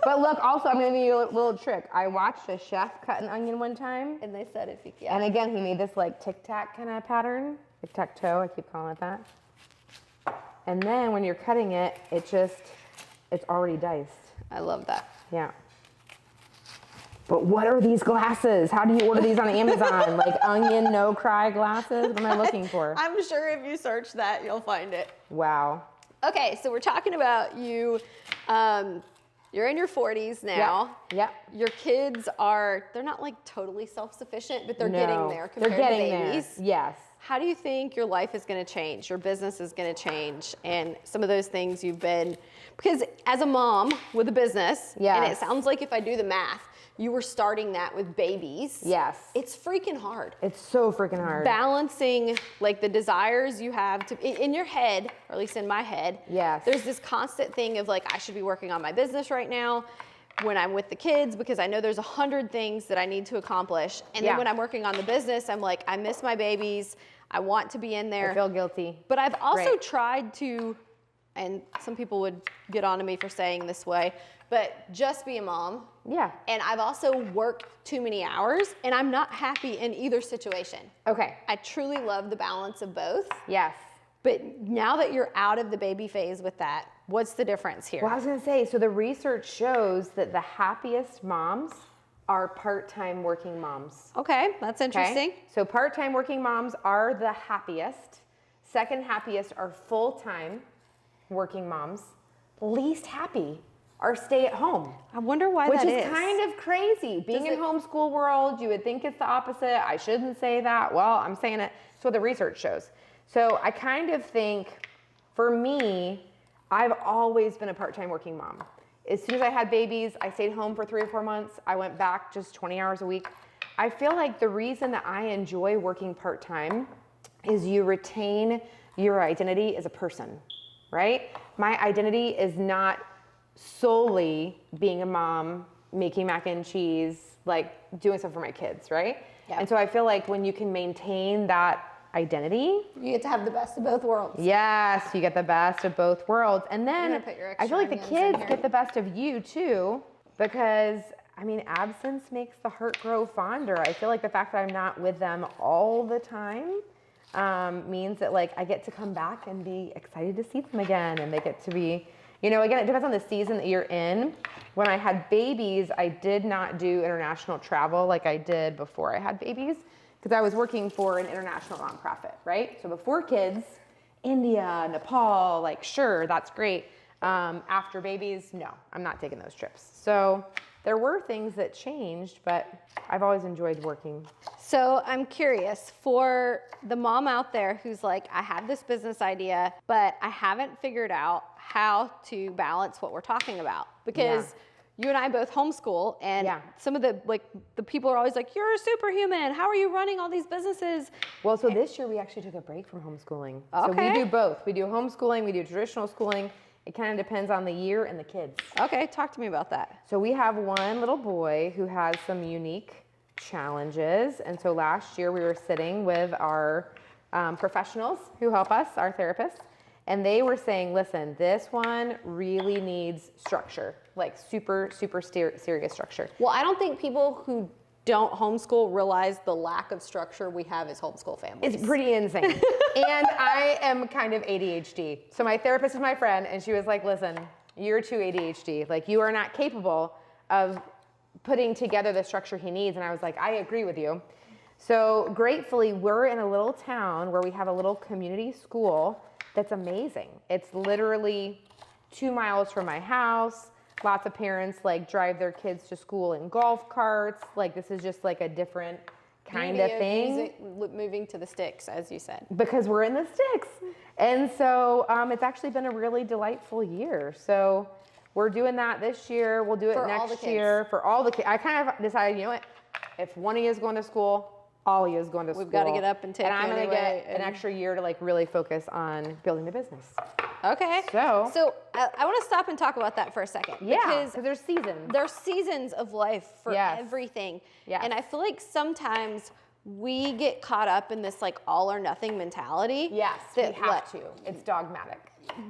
But look, also, I'm gonna give you a little trick. I watched a chef cut an onion one time, And they said if you and again, he made this like tic-tac kind of pattern. Tic-tac-toe, I keep calling it that. And then when you're cutting it, it's already diced. I love that. Yeah. But what are these glasses? How do you order these on Amazon? Like onion no cry glasses? What am I looking for? I'm sure if you search that, you'll find it. Wow. Okay, so we're talking about you. You're in your 40s now. Yep. Your kids they're not like totally self-sufficient, but they're getting No, there compared they're getting to babies. there. Yes. How do you think your life is going to change? Your business is going to change, and some of those things you've been, because as a mom with a business, and it Yes. sounds like if I do the math, you were starting that with babies. Yes. It's freaking hard. It's so freaking hard. Balancing like the desires you have in your head, or at least in my head. Yes. There's this constant thing of like, I should be working on my business right now when I'm with the kids, because I know there's 100 things that I need to accomplish. And Yeah. then when I'm working on the business, I'm like, I miss my babies. I want to be in there. I feel guilty. But I've also Right. tried to, and some people would get on to me for saying this way, but just be a mom. Yeah. And I've also worked too many hours, and I'm not happy in either situation. Okay. I truly love the balance of both. Yes. But now that you're out of the baby phase with that, what's the difference here? Well, I was going to say, so the research shows that the happiest moms are part-time working moms. Okay, that's interesting. Okay? So part-time working moms are the happiest. Second happiest are full-time working moms. Least happy are stay at home. I wonder why Which that is kind of crazy. Being in homeschool world, you would think it's the opposite. I shouldn't say that. Well, I'm saying it. That's what the research shows. So I kind of think, for me, I've always been a part-time working mom. As soon as I had babies, I stayed home for 3 or 4 months. I went back just 20 hours a week. I feel like the reason that I enjoy working part-time is you retain your identity as a person, right? My identity is not solely being a mom, making mac and cheese, like doing stuff for my kids, right? Yeah. And so I feel like when you can maintain that identity, You get to have the best of both worlds. yes, you get the best of both worlds. And then gonna put your I feel like the extra onions in kids here. get the best of you too, because I mean, absence makes the heart grow fonder. I feel like the fact that I'm not with them all the time means that like I get to come back and be excited to see them again, and they get to be, you know, again, it depends on the season that you're in. When I had babies, I did not do international travel like I did before I had babies, because I was working for an international nonprofit, right? So before kids, India, Nepal, like sure, that's great. After babies, no, I'm not taking those trips. So there were things that changed, but I've always enjoyed working. So I'm curious, for the mom out there who's like, I have this business idea, but I haven't figured out how to balance what we're talking about. Because you and I both homeschool, and Yeah. some of the people are always like, you're a superhuman. How are you running all these businesses? Well, so this year we actually took a break from homeschooling. So Okay. we do both. We do homeschooling, we do traditional schooling. It kind of depends on the year and the kids. Okay, talk to me about that. So we have one little boy who has some unique challenges. And so last year we were sitting with our professionals who help us, our therapists, And they were saying, listen, this one really needs structure, like super, super serious structure. Well, I don't think people who don't homeschool realize the lack of structure we have as homeschool families. It's pretty insane. And I am kind of ADHD. So my therapist is my friend, and she was like, listen, you're too ADHD. Like, you are not capable of putting together the structure he needs. And I was like, I agree with you. So gratefully, we're in a little town where we have a little community school that's amazing. It's literally 2 miles from my house. Lots of parents like drive their kids to school in golf carts. Like, this is just like a different kind of thing. Moving to the sticks, as you said. Because we're in the sticks. And so it's actually been a really delightful year. So we're doing that this year. We'll do it next year for all the kids. I kind of decided, you know what? If one of you is going to school, all of you is going to school. We've got to get up and take. And I'm going to get an extra year to like really focus on building the business. Okay. So I want to stop and talk about that for a second. Yeah. Because there's seasons. There's seasons of life for everything. Yes. And I feel like sometimes we get caught up in this like all or nothing mentality. Yes. We have to. It's dogmatic.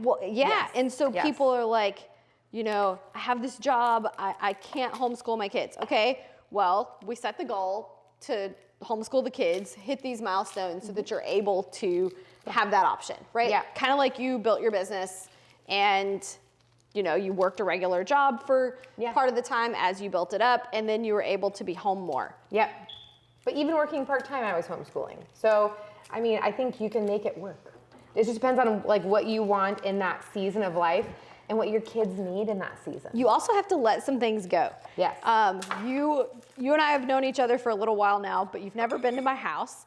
Well, yeah. Yes. And so people are like, you know, I have this job. I can't homeschool my kids. Okay. Well, we set the goal to homeschool the kids, hit these milestones so that you're able to have that option, right? Yeah. Kind of like you built your business and, you know, you worked a regular job for part of the time as you built it up, and then you were able to be home more. Yep. But even working part-time, I was homeschooling. So, I mean, I think you can make it work. It just depends on like what you want in that season of life and what your kids need in that season. You also have to let some things go. Yes. You and I have known each other for a little while now, but you've never been to my house.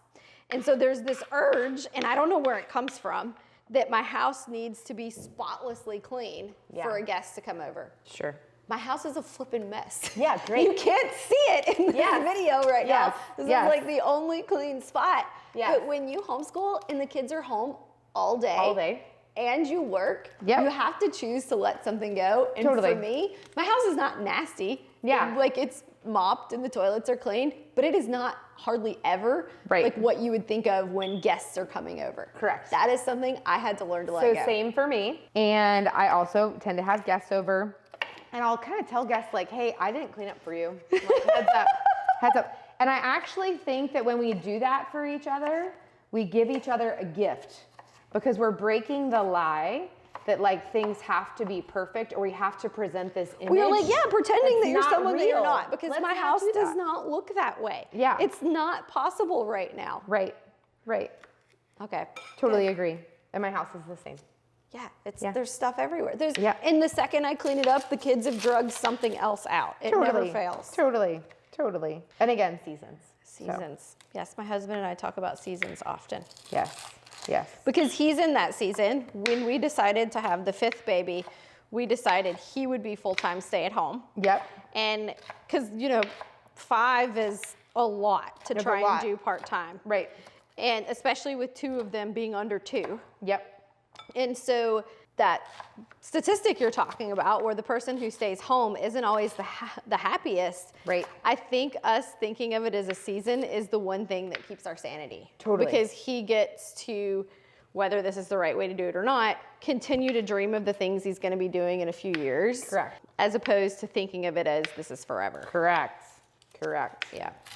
And so there's this urge, and I don't know where it comes from, that my house needs to be spotlessly clean for a guest to come over. Sure. My house is a flipping mess. Yeah, great. You can't see it in this video right now. This is like the only clean spot. Yes. But when you homeschool and the kids are home all day. And you work, you have to choose to let something go. And for me, my house is not nasty. Yeah. Like, it's mopped and the toilets are clean, but it is not hardly ever like what you would think of when guests are coming over. Correct. That is something I had to learn to let go. So same for me. And I also tend to have guests over, and I'll kind of tell guests like, hey, I didn't clean up for you. Like, heads up. And I actually think that when we do that for each other, we give each other a gift. Because we're breaking the lie that like things have to be perfect or we have to present this image. We're like, pretending that you're someone that you're not. Because my house does not look that way. Yeah. It's not possible right now. Right. Okay. Totally agree. And my house is the same. Yeah, there's stuff everywhere. And the second I clean it up, the kids have drugged something else out. It never fails. Totally. And again, seasons. Seasons. Yes, my husband and I talk about seasons often. Yes. Because he's in that season. When we decided to have the 5th baby, we decided he would be full-time stay-at-home. Yep. And because, 5 is a lot to try and do part-time. Right. And especially with 2 of them being under 2. Yep. And so that statistic you're talking about, where the person who stays home isn't always the happiest. Right. I think us thinking of it as a season is the one thing that keeps our sanity. Totally. Because he gets to, whether this is the right way to do it or not, continue to dream of the things he's going to be doing in a few years. Correct. As opposed to thinking of it as this is forever. Correct.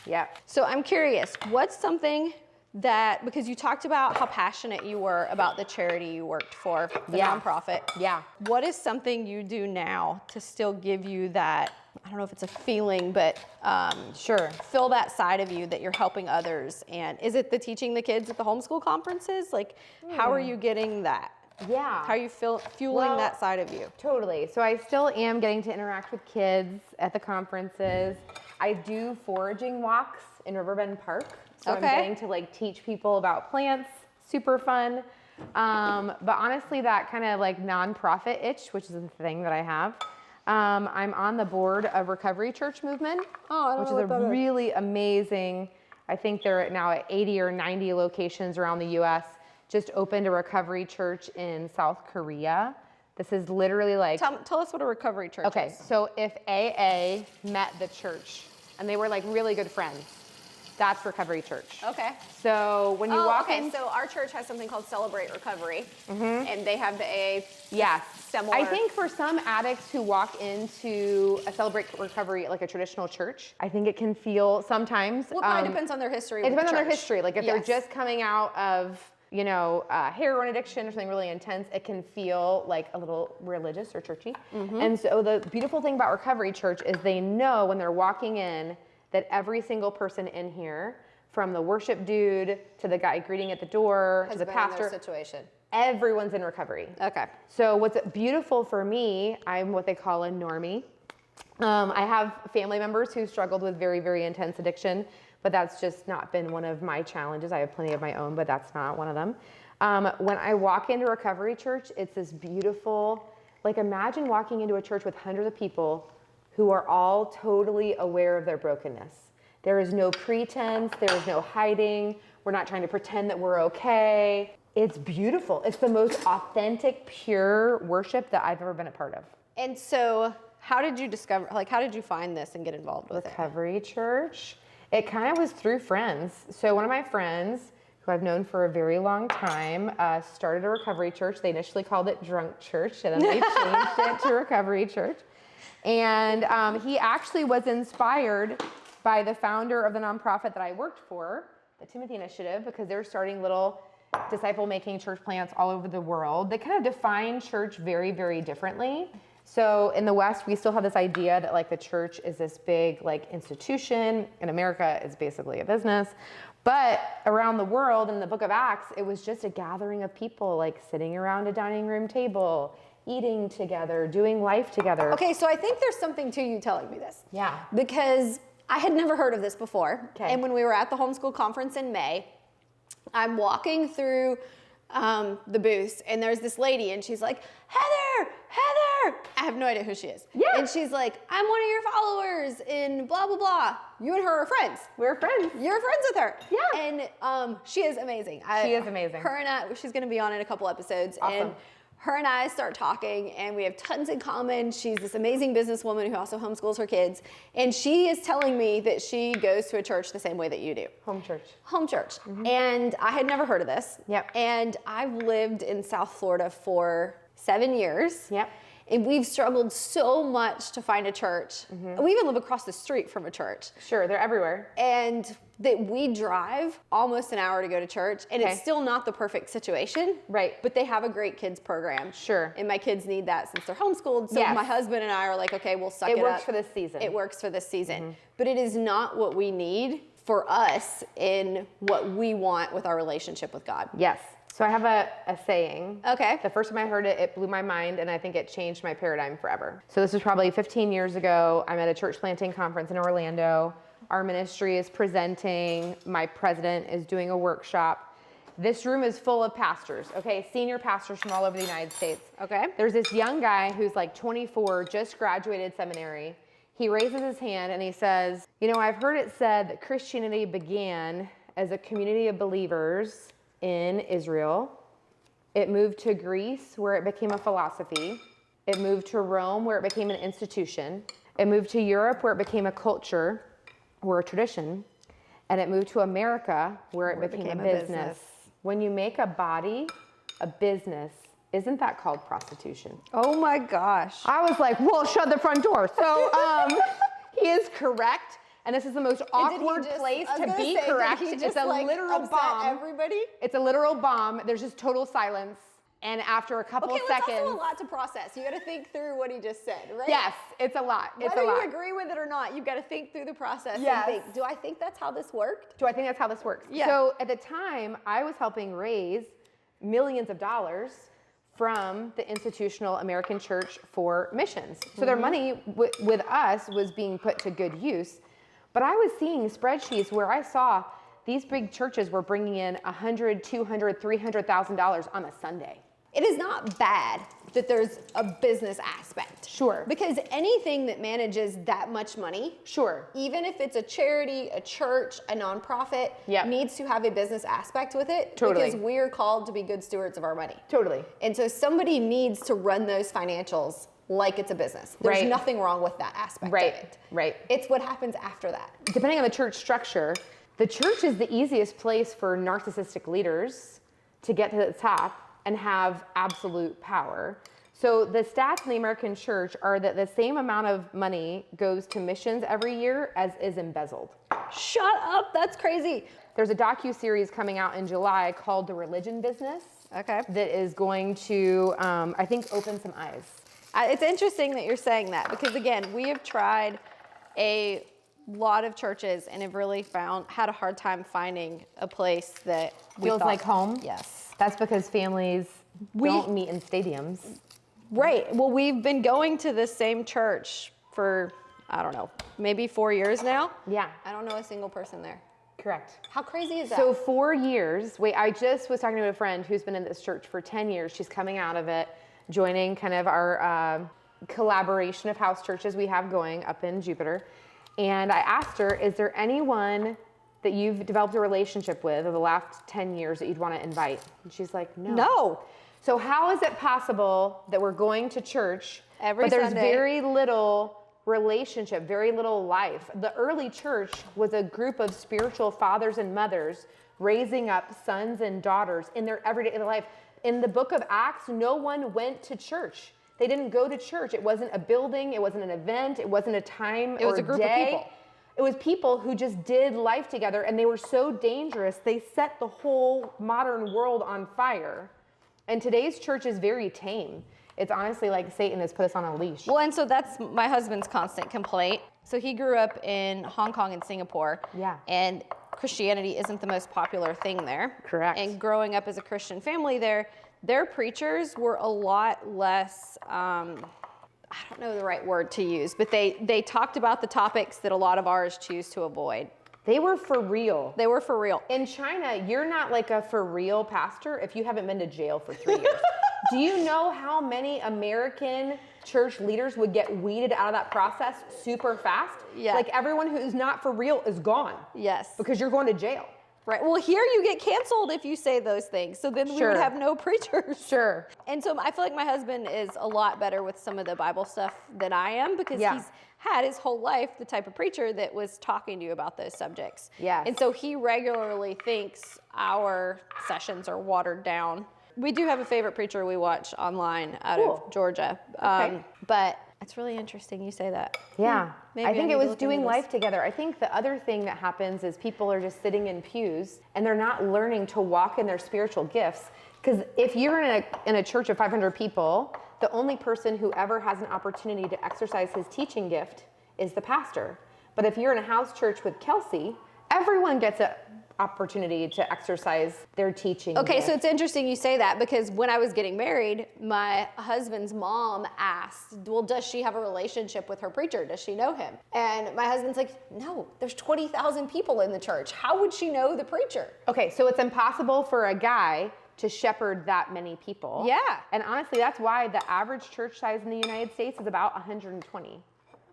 Yeah. So I'm curious, what's something that, because you talked about how passionate you were about the charity you worked for, the nonprofit. Yeah. What is something you do now to still give you that, I don't know if it's a feeling, but fill that side of you that you're helping others? And is it the teaching the kids at the homeschool conferences? Like, how are you getting that? Yeah. How are you fueling that side of you? Totally. So I still am getting to interact with kids at the conferences. I do foraging walks in Riverbend Park. So I'm getting to like teach people about plants, super fun. But honestly, that kind of like nonprofit itch, which is the thing that I have. I'm on the board of Recovery Church Movement, which is a really amazing, I think they're now at 80 or 90 locations around the US. Just opened a recovery church in South Korea. This is literally like... Tell us what a recovery church is. Okay, so if AA met the church and they were like really good friends, That's Recovery Church. Okay. So when you walk in, so our church has something called Celebrate Recovery, and they have the AA. yes, Similar. I think for some addicts who walk into a Celebrate Recovery, like a traditional church, I think it can feel sometimes. Well, it probably depends on their history. It with depends the on their church. history. Like if they're just coming out of, heroin addiction or something really intense, it can feel like a little religious or churchy. And so the beautiful thing about Recovery Church is they know when they're walking in that every single person in here, from the worship dude to the guy greeting at the door to the pastor, situation. Everyone's in recovery. Okay. So what's beautiful for me, I'm what they call a normie. I have family members who struggled with very, very intense addiction, but that's just not been one of my challenges. I have plenty of my own, but that's not one of them. When I walk into Recovery Church, it's this beautiful, like imagine walking into a church with hundreds of people who are all totally aware of their brokenness. There is no pretense, there is no hiding. We're not trying to pretend that we're okay. It's beautiful. It's the most authentic, pure worship that I've ever been a part of. And so how did you discover, how did you find this and get involved with Recovery Church? It kind of was through friends. So one of my friends, who I've known for a very long time, started a Recovery Church. They initially called it Drunk Church, and then they changed it to Recovery Church. And he actually was inspired by the founder of the nonprofit that I worked for, the Timothy Initiative, because they were starting little disciple-making church plants all over the world. They kind of define church very, very differently. So in the West, we still have this idea that like the church is this big like institution. In America, it's basically a business. But around the world, in the book of Acts, it was just a gathering of people like sitting around a dining room table, eating together, doing life together. Okay, so I think there's something to you telling me this. Yeah. Because I had never heard of this before. Okay. And when we were at the homeschool conference in May, I'm walking through the booths, and there's this lady, and she's like, Heather! I have no idea who she is. Yeah. And she's like, I'm one of your followers in blah, blah, blah. You and her are friends. We're friends. You're friends with her. Yeah. And she is amazing. She is amazing. Her and I, she's going to be on in a couple episodes. Awesome. And her and I start talking, and we have tons in common. She's this amazing businesswoman who also homeschools her kids. And she is telling me that she goes to a church the same way that you do. Home church. Home church. And I had never heard of this. Yep. And I've lived in South Florida for 7 years. Yep. And we've struggled so much to find a church. We even live across the street from a church. Sure, they're everywhere. And that we drive almost an hour to go to church, and it's still not the perfect situation. Right. But they have a great kids program. Sure. And my kids need that since they're homeschooled. So Yes. my husband and I are like, okay, we'll suck it up. It works for this season. It works for this season. But it is not what we need for us in what we want with our relationship with God. Yes. So I have a saying. Okay. The first time I heard it, it blew my mind, and I think it changed my paradigm forever. So this was probably 15 years ago. I'm at a church planting conference in Orlando. Our ministry is presenting. My president is doing a workshop. This room is full of pastors, okay? Senior pastors from all over the United States. Okay. There's this young guy who's like 24, just graduated seminary. He raises his hand and he says, I've heard it said that Christianity began as a community of believers in Israel. It moved to Greece, where it became a philosophy. It moved to Rome, where it became an institution. It moved to Europe, where it became a culture or a tradition. And it moved to America, where it became a business. When you make a body a business, isn't that called prostitution? Oh my gosh. I was like, well, shut the front door. So he is correct. And this is the most awkward place to be correct. It's a literal bomb. Everybody? It's a literal bomb. There's just total silence. And after a couple seconds. It's also a lot to process. You got to think through what he just said, right? Yes, it's a lot. It's Whether a lot. you agree with it or not, you've got to think through the process Yes. and think, do I think that's how this worked? Do I think that's how this works? Yeah. So at the time, I was helping raise millions of dollars from the institutional American church for missions. So their money with us was being put to good use. But I was seeing spreadsheets where I saw these big churches were bringing in $100,000, $200,000, $300,000 on a Sunday. It is not bad that there's a business aspect. Sure. Because anything that manages that much money, Sure. even if it's a charity, a church, a nonprofit, Yep. needs to have a business aspect with it. Totally. Because we're called to be good stewards of our money. Totally. And so somebody needs to run those financials like it's a business. There's Right. nothing wrong with that aspect Right. of it. Right. It's what happens after that. Depending on the church structure, The church is the easiest place for narcissistic leaders to get to the top and have absolute power. So the stats in the American church are that the same amount of money goes to missions every year as is embezzled. Shut up, that's crazy. There's a docu-series coming out in July called The Religion Business. Okay. That is going to, I think, open some eyes. It's interesting that you're saying that because, again, we have tried a lot of churches and have really had a hard time finding a place that Feels like home? Yes. That's because families don't meet in stadiums. Right. Well, we've been going to the same church for, I don't know, maybe 4 years now. Yeah. I don't know a single person there. Correct. How crazy is that? So 4 years, I just was talking to a friend who's been in this church for 10 years. She's coming out of it, joining kind of our collaboration of house churches we have going up in Jupiter. And I asked her, is there anyone that you've developed a relationship with over the last 10 years that you'd want to invite? And she's like, no. No. So how is it possible that we're going to church, Every but there's Sunday. very little relationship, very little life? The early church was a group of spiritual fathers and mothers raising up sons and daughters in their everyday life. In the book of Acts, no one went to church. They didn't go to church. It wasn't a building. It wasn't an event. It wasn't a time It was a group of people. It was people who just did life together, and they were so dangerous, they set the whole modern world on fire. And today's church is very tame. It's honestly like Satan has put us on a leash. Well, and so that's my husband's constant complaint. So he grew up in Hong Kong and Singapore. Yeah. And Christianity isn't the most popular thing there. Correct. And growing up as a Christian family there, their preachers were a lot less, I don't know the right word to use, but they talked about the topics that a lot of ours choose to avoid. They were for real. They were for real. In China, you're not like a for real pastor if you haven't been to jail for 3 years. Do you know how many American church leaders would get weeded out of that process super fast? Yeah. Like everyone who's not for real is gone. Yes. Because you're going to jail. Right. Well, here you get canceled if you say those things. So then we Sure. would have no preachers. Sure. And so I feel like my husband is a lot better with some of the Bible stuff than I am because he's had his whole life the type of preacher that was talking to you about those subjects. Yes. And so he regularly thinks our sessions are watered down. We do have a favorite preacher we watch online out of Georgia. Okay. But it's really interesting you say that. Yeah. Maybe I think need it to was look doing into this. life together. I think the other thing that happens is people are just sitting in pews and they're not learning to walk in their spiritual gifts. Because if you're in a church of 500 people, the only person who ever has an opportunity to exercise his teaching gift is the pastor. But if you're in a house church with Kelsey, everyone gets an opportunity to exercise their teaching Okay, gift. so it's interesting you say that because when I was getting married, my husband's mom asked, well, does she have a relationship with her preacher? Does she know him? And my husband's like, no, there's 20,000 people in the church. How would she know the preacher? Okay, so it's impossible for a guy to shepherd that many people. Yeah. And honestly, that's why the average church size in the United States is about 120.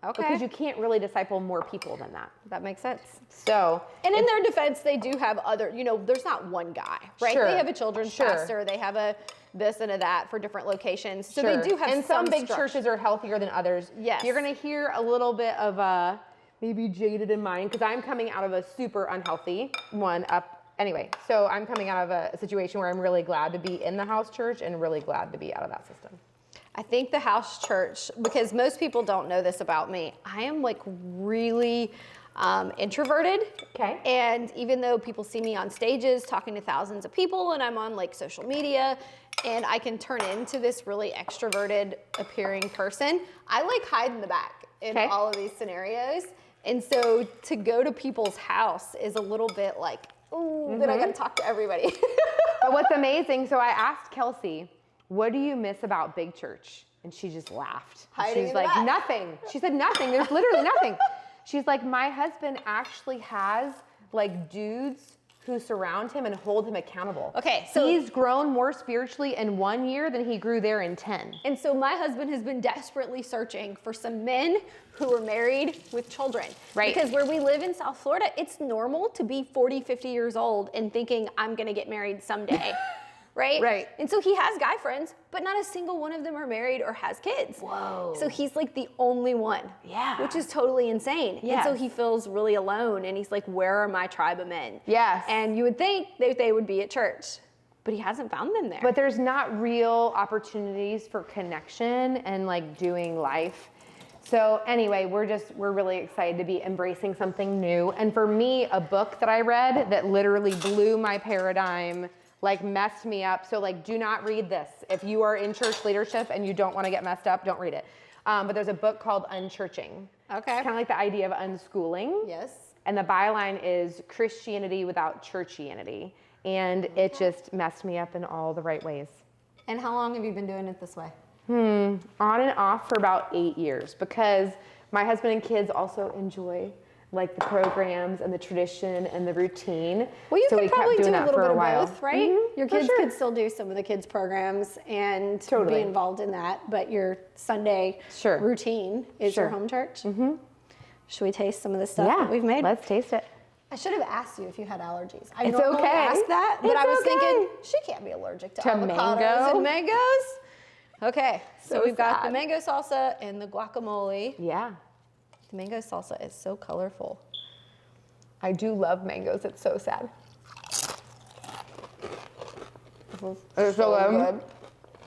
Okay. Because you can't really disciple more people than that. That makes sense. So, And in their defense, they do have other, there's not one guy, right? Sure. They have a children's Sure. pastor, they have a this and a that for different locations. So sure. they do have and some big structure. churches are healthier than others. Yes. You're going to hear a little bit of maybe jaded in mind because I'm coming out of a super unhealthy one up. Anyway, so I'm coming out of a situation where I'm really glad to be in the house church and really glad to be out of that system. I think the house church, because most people don't know this about me, I am like really introverted. Okay. And even though people see me on stages talking to thousands of people and I'm on like social media and I can turn into this really extroverted appearing person, I like hide in the back in all of these scenarios. And so to go to people's house is a little bit like, ooh, then I got to talk to everybody. But what's amazing, so I asked Kelsey, what do you miss about big church? And she just laughed. Hiding She's in like, the back. nothing. She said, nothing. There's literally nothing. She's like, my husband actually has like dudes who surround him and hold him accountable. Okay, so he's grown more spiritually in 1 year than he grew there in 10. And so my husband has been desperately searching for some men who are married with children. Right. Because where we live in South Florida, it's normal to be 40, 50 years old and thinking I'm gonna get married someday. right? Right. And so he has guy friends, but not a single one of them are married or has kids. Whoa. So he's like the only one. Yeah. Which is totally insane. Yes. And so he feels really alone, and he's like, where are my tribe of men? Yes. And you would think that they would be at church, but he hasn't found them there. But there's not real opportunities for connection and like doing life. So anyway, we're really excited to be embracing something new. And for me, a book that I read that literally blew my paradigm, like messed me up. So like, do not read this. If you are in church leadership and you don't want to get messed up, don't read it. But there's a book called Unchurching. Okay. Kind of like the idea of unschooling. Yes. And the byline is Christianity without churchianity. And it just messed me up in all the right ways. And how long have you been doing it this way? On and off for about 8 years, because my husband and kids also enjoy like the programs and the tradition and the routine. Well, you so could we kept probably doing do a that little for bit a of while. both, right? Mhm, Your for kids sure. could still do some of the kids programs and Totally. be involved in that, but your Sunday Sure. routine is your Sure. home church. Mm-hmm. Should we taste some of the stuff that we've made? Let's taste it. I should have asked you if you had allergies. I It's normally okay. ask that, but It's I was okay. thinking she can't be allergic to avocados mango? and mangoes. Okay, so So we've got the sad. mango salsa and the guacamole. Yeah. The mango salsa is so colorful. I do love mangoes. It's so sad. It's so good.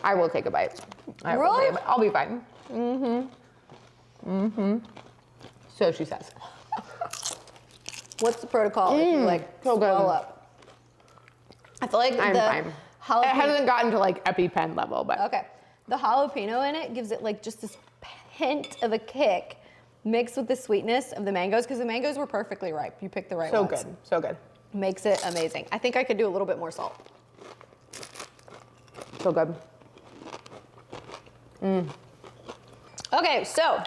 I will take a bite. I will Really? take a bite. I'll be fine. So she says. What's the protocol if you like so good. swell up? I feel like I'm the fine. It jalapeno. hasn't gotten to like EpiPen level, but Okay, the jalapeno in it gives it like just this hint of a kick, mixed with the sweetness of the mangoes, because the mangoes were perfectly ripe. You picked the right so ones. good, so good, Makes it amazing. I think I could do a little bit more salt. so good. Okay, so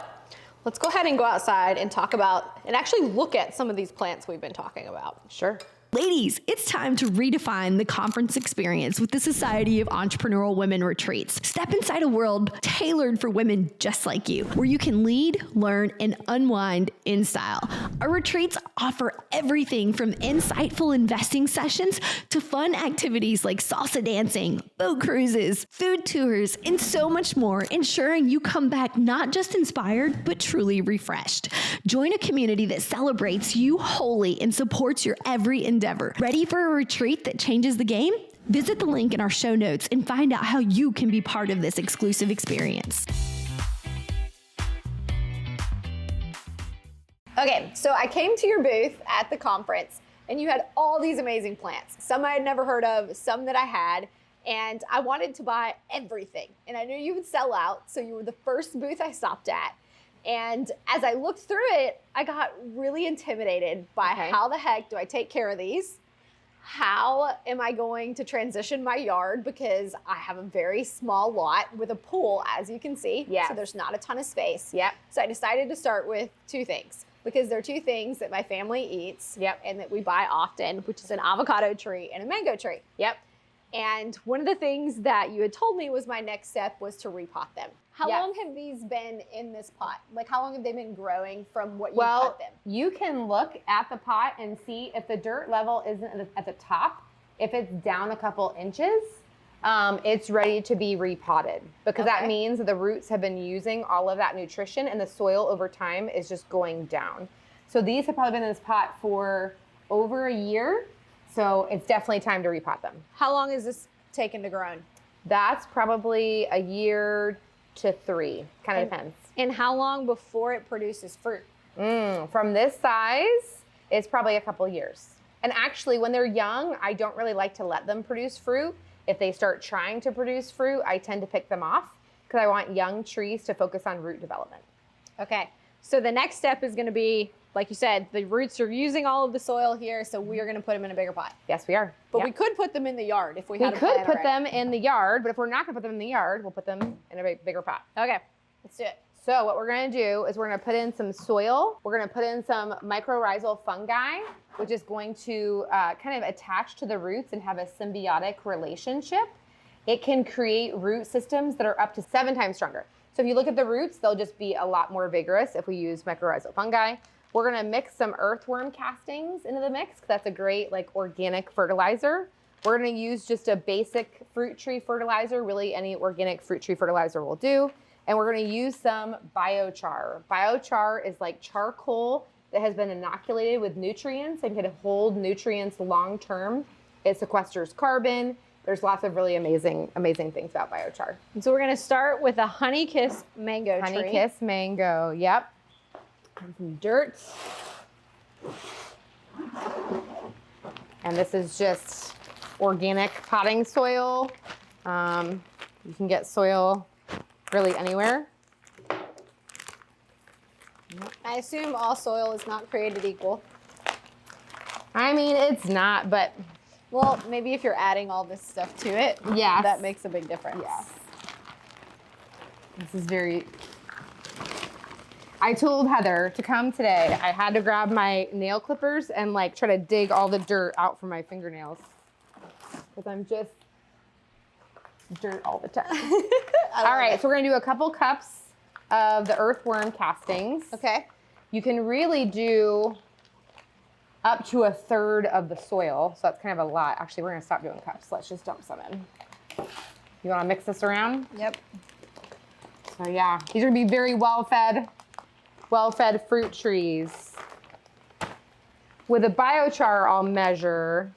let's go ahead and go outside and talk about and actually look at some of these plants we've been talking about. Sure. Ladies, it's time to redefine the conference experience with the Society of Entrepreneurial Women Retreats. Step inside a world tailored for women just like you, where you can lead, learn, and unwind in style. Our retreats offer everything from insightful investing sessions to fun activities like salsa dancing, boat cruises, food tours, and so much more, ensuring you come back not just inspired, but truly refreshed. Join a community that celebrates you wholly and supports your every endeavor. Ready for a retreat that changes the game? Visit the link in our show notes and find out how you can be part of this exclusive experience. Okay, so I came to your booth at the conference and you had all these amazing plants. Some I had never heard of, some that I had, and I wanted to buy everything. And I knew you would sell out, so you were the first booth I stopped at. And as I looked through it, I got really intimidated by how the heck do I take care of these? How am I going to transition my yard? Because I have a very small lot with a pool, as you can see. Yes. So there's not a ton of space. Yep. So I decided to start with two things, because they're two things that my family eats and that we buy often, which is an avocado tree and a mango tree. Yep. And one of the things that you had told me was my next step was to repot them. How long have these been in this pot? Like, how long have they been growing from what you cut them? You can look at the pot and see if the dirt level isn't at the top. If it's down a couple inches, it's ready to be repotted, because that means that the roots have been using all of that nutrition and the soil over time is just going down. So these have probably been in this pot for over a year. So it's definitely time to repot them. How long is this taken to grow? That's probably a year to 3, kind of depends. And how long before it produces fruit? From this size, it's probably a couple years. And actually, when they're young, I don't really like to let them produce fruit. If they start trying to produce fruit, I tend to pick them off, because I want young trees to focus on root development. Okay, so the next step is gonna be, like you said, the roots are using all of the soil here, so we are gonna put them in a bigger pot. Yes, we are. But we could put them in the yard if we had a We plan could put already. them in the yard, but if we're not gonna put them in the yard, we'll put them in a bigger pot. Okay, let's do it. So what we're gonna do is we're gonna put in some soil. We're gonna put in some mycorrhizal fungi, which is going to kind of attach to the roots and have a symbiotic relationship. It can create root systems that are up to 7 times stronger. So if you look at the roots, they'll just be a lot more vigorous if we use mycorrhizal fungi. We're gonna mix some earthworm castings into the mix, 'cause that's a great like organic fertilizer. We're gonna use just a basic fruit tree fertilizer, really any organic fruit tree fertilizer will do. And we're gonna use some biochar. Biochar is like charcoal that has been inoculated with nutrients and can hold nutrients long term. It sequesters carbon. There's lots of really amazing things about biochar. And so we're gonna start with a honey kiss mango tree. Honey kiss mango, yep. And some dirt. And this is just organic potting soil. You can get soil really anywhere. I assume all soil is not created equal. I mean, it's not, but Well, maybe if you're adding all this stuff to it, yes. that makes a big difference. Yes. This is very... I told Heather to come today. I had to grab my nail clippers and like try to dig all the dirt out from my fingernails. Because I'm just dirt all the time. All right, so we're gonna do a couple cups of the earthworm castings. Okay. You can really do up to 1/3 of the soil, so that's kind of a lot. Actually, we're gonna stop doing cups. Let's just dump some in. You wanna mix this around? Yep. So yeah, these are gonna be very well-fed fruit trees. With a biochar, I'll measure.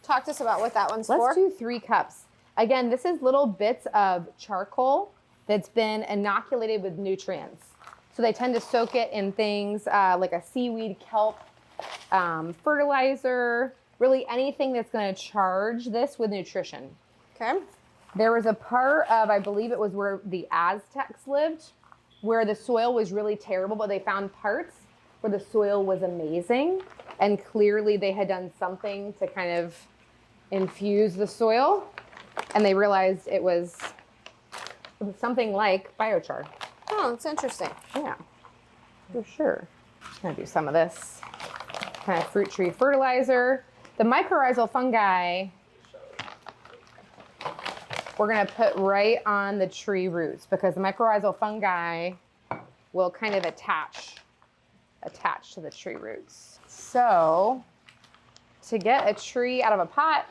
Talk to us about what that one's Let's for. do 3 cups. Again, this is little bits of charcoal that's been inoculated with nutrients. So they tend to soak it in things like a seaweed kelp, fertilizer, really anything that's gonna charge this with nutrition. Okay. There was a part of, I believe it was where the Aztecs lived, where the soil was really terrible, but they found parts where the soil was amazing. And clearly they had done something to kind of infuse the soil. And they realized it was something like biochar. Oh, that's interesting. Yeah, for sure. I'm gonna do some of this kind of fruit tree fertilizer. The mycorrhizal fungi, we're gonna put right on the tree roots because the mycorrhizal fungi will kind of attach to the tree roots. So to get a tree out of a pot,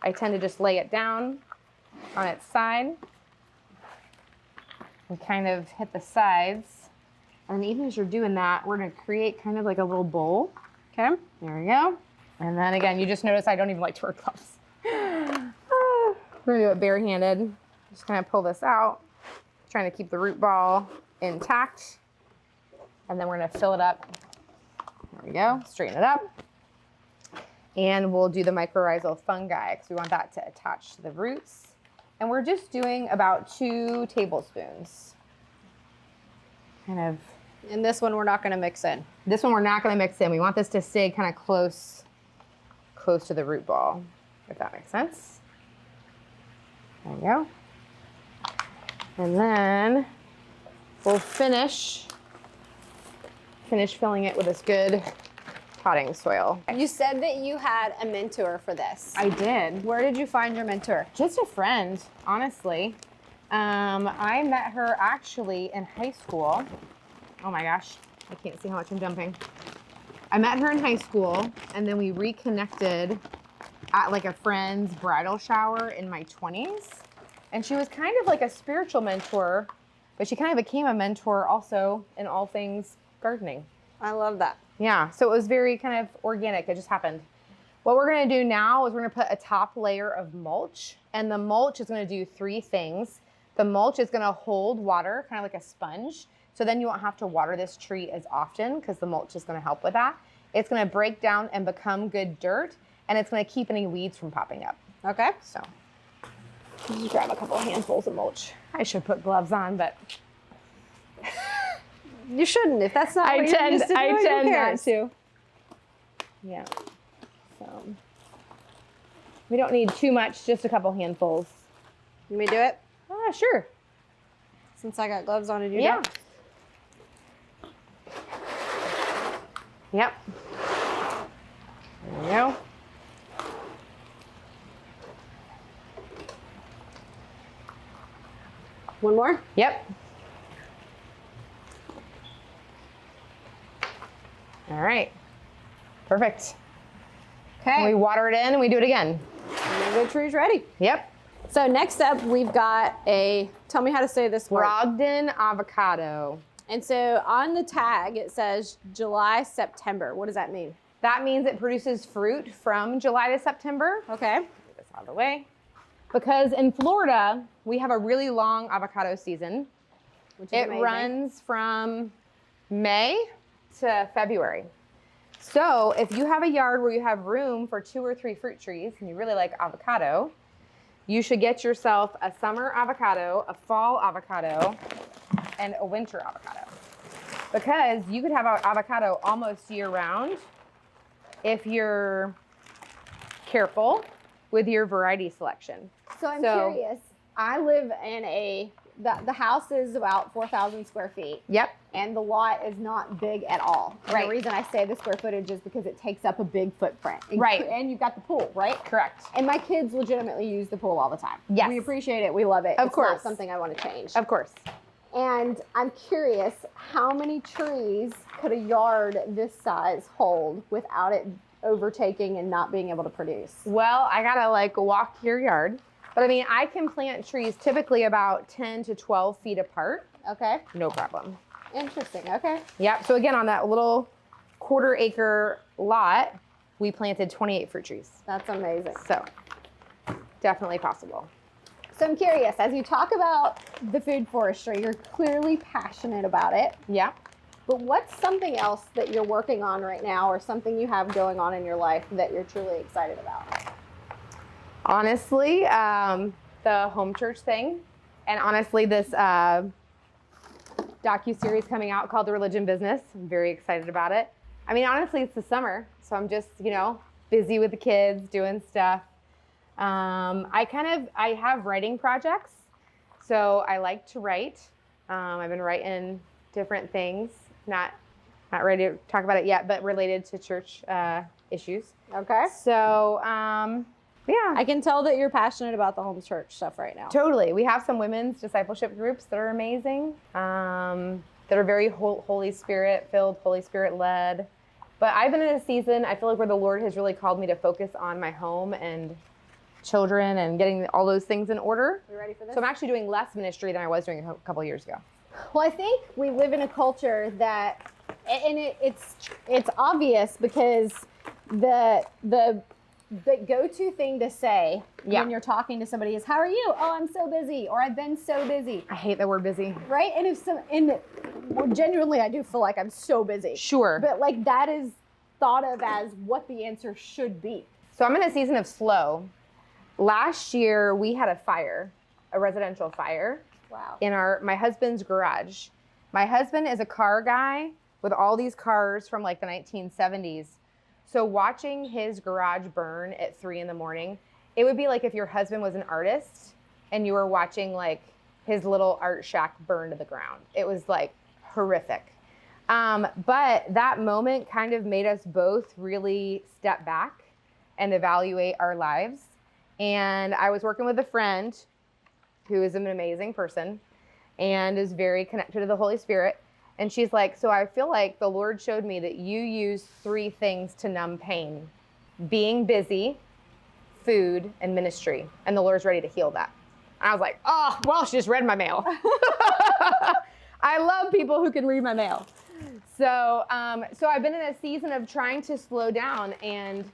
I tend to just lay it down on its side and kind of hit the sides. And even as you're doing that, we're gonna create kind of like a little bowl. Okay. There we go. And then again, you just notice I don't even like to wear gloves. We're gonna do it barehanded. Just kind of pull this out, trying to keep the root ball intact. And then we're gonna fill it up. There we go, straighten it up. And we'll do the mycorrhizal fungi because we want that to attach to the roots. And we're just doing about 2 tablespoons. Kind of. And this one we're not gonna mix in. This one we're not gonna mix in. We want this to stay kind of close to the root ball, if that makes sense. There we go. And then we'll finish filling it with this good potting soil. You said that you had a mentor for this. I did. Where did you find your mentor? Just a friend, honestly. I met her actually in high school. Oh my gosh, I can't see how much I'm jumping. I met her in high school and then we reconnected at like a friend's bridal shower in my 20s. And she was kind of like a spiritual mentor, but she kind of became a mentor also in all things gardening. I love that. Yeah, so it was very kind of organic. It just happened. What we're gonna do now is we're gonna put a top layer of mulch, and the mulch is gonna do 3 things. The mulch is gonna hold water, kind of like a sponge, so then you won't have to water this tree as often because the mulch is gonna help with that. It's gonna break down and become good dirt, and it's gonna keep any weeds from popping up. Okay. So, just grab a couple handfuls of mulch. I should put gloves on, but You shouldn't. If that's not I what you're used to doing, who tend not cares? to. Yeah. So we don't need too much, just a couple handfuls. Let me do it? Sure. Since I got gloves on to do Yeah. that. Yep. There we go. One more? Yep. All right. Perfect. Okay. We water it in and we do it again. Mango tree's ready. Yep. So next up, we've got tell me how to say this word. Brogden avocado. And so on the tag, it says July, September. What does that mean? That means it produces fruit from July to September. Okay. Get this out of the way. Because in Florida, we have a really long avocado season. Which is It amazing. runs from May to February. So if you have a yard where you have room for 2 or 3 fruit trees and you really like avocado, you should get yourself a summer avocado, a fall avocado, and a winter avocado. Because you could have avocado almost year round if you're careful with your variety selection. So I'm curious. I live in the house is about 4,000 square feet. Yep. And the lot is not big at all. And Right. the reason I say the square footage is because it takes up a big footprint. Right. And you've got the pool, right? Correct. And my kids legitimately use the pool all the time. Yes. We appreciate it. We love it. Of It's course. not something I want to change. Of course. And I'm curious, how many trees could a yard this size hold without it overtaking and not being able to produce? Well, I gotta walk your yard. But I mean, I can plant trees typically about 10 to 12 feet apart. Okay. No problem. Interesting. Okay. Yep. So again, on that little 1/4 acre lot, we planted 28 fruit trees. That's amazing. So definitely possible. So I'm curious, as you talk about the food forestry, you're clearly passionate about it, Yeah. but what's something else that you're working on right now or something you have going on in your life that you're truly excited about? Honestly, the home church thing, and honestly, this docu-series coming out called The Religion Business. I'm very excited about it. I mean, honestly, it's the summer, so I'm just, busy with the kids, doing stuff. I have writing projects, so I like to write. I've been writing different things, not ready to talk about it yet, but related to church issues. Okay. So, yeah. I can tell that you're passionate about the home church stuff right now. Totally. We have some women's discipleship groups that are amazing, that are very Holy Spirit filled, Holy Spirit led. But I've been in a season, I feel like, where the Lord has really called me to focus on my home and children and getting all those things in order. You ready for this? So I'm actually doing less ministry than I was doing a couple of years ago. Well, I think we live in a culture that, and it's obvious because the go-to thing to say when you're talking to somebody is, "How are you?" "Oh, I'm so busy," or "I've been so busy." I hate the word busy. Right? And well, genuinely, I do feel like I'm so busy. Sure. But that is thought of as what the answer should be. So I'm in a season of slow. Last year, we had a residential fire. Wow. In my husband's garage. My husband is a car guy with all these cars from the 1970s. So watching his garage burn at 3 a.m, it would be like if your husband was an artist and you were watching his little art shack burn to the ground. It was horrific. But that moment kind of made us both really step back and evaluate our lives. And I was working with a friend who is an amazing person and is very connected to the Holy Spirit. And she's like, "So I feel like the Lord showed me that you use 3 things to numb pain: being busy, food, and ministry. And the Lord's ready to heal that." And I was like, "Oh, well, she just read my mail." I love people who can read my mail. So I've been in a season of trying to slow down, and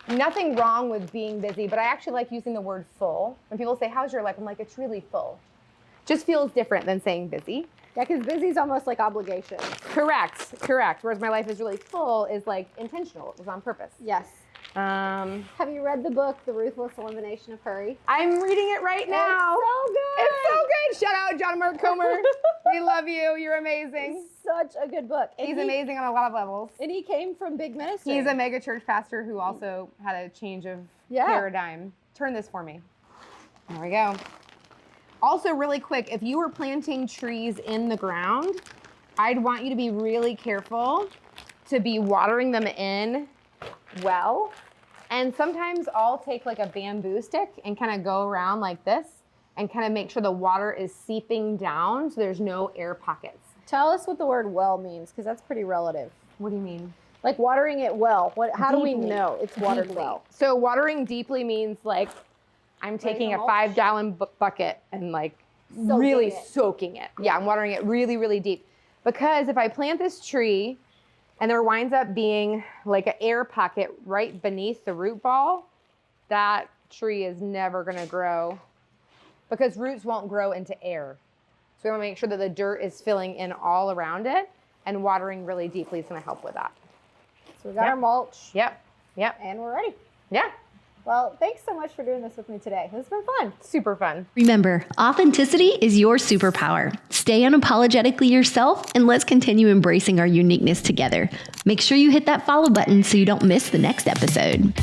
nothing wrong with being busy, but I actually like using the word full. When people say, "How's your life?" I'm like, "It's really full." Just feels different than saying busy. Yeah, because busy is almost like obligation. Correct. Whereas my life is really full is intentional. It was on purpose. Yes. Have you read the book, The Ruthless Elimination of Hurry? I'm reading it right now. It's so good. It's so good. Shout out John Mark Comer. We love you. You're amazing. Such a good book. And He's amazing on a lot of levels. And he came from big ministry. He's a mega church pastor who also had a change of paradigm. Turn this for me. There we go. Also, really quick, if you were planting trees in the ground, I'd want you to be really careful to be watering them in well. And sometimes I'll take a bamboo stick and kind of go around like this and kind of make sure the water is seeping down so there's no air pockets. Tell us what the word well means, because that's pretty relative. What do you mean? Like watering it well. How do we know it's watered Deeply. well? So watering deeply means like I'm taking a 5-gallon bucket and like really soaking it. Yeah, I'm watering it really, really deep. Because if I plant this tree and there winds up being like an air pocket right beneath the root ball, that tree is never gonna grow because roots won't grow into air. So we wanna make sure that the dirt is filling in all around it, and watering really deeply is gonna help with that. So we got our mulch. Yep. And we're ready. Yeah. Well, thanks so much for doing this with me today. This has been fun. Super fun. Remember, authenticity is your superpower. Stay unapologetically yourself, and let's continue embracing our uniqueness together. Make sure you hit that follow button so you don't miss the next episode.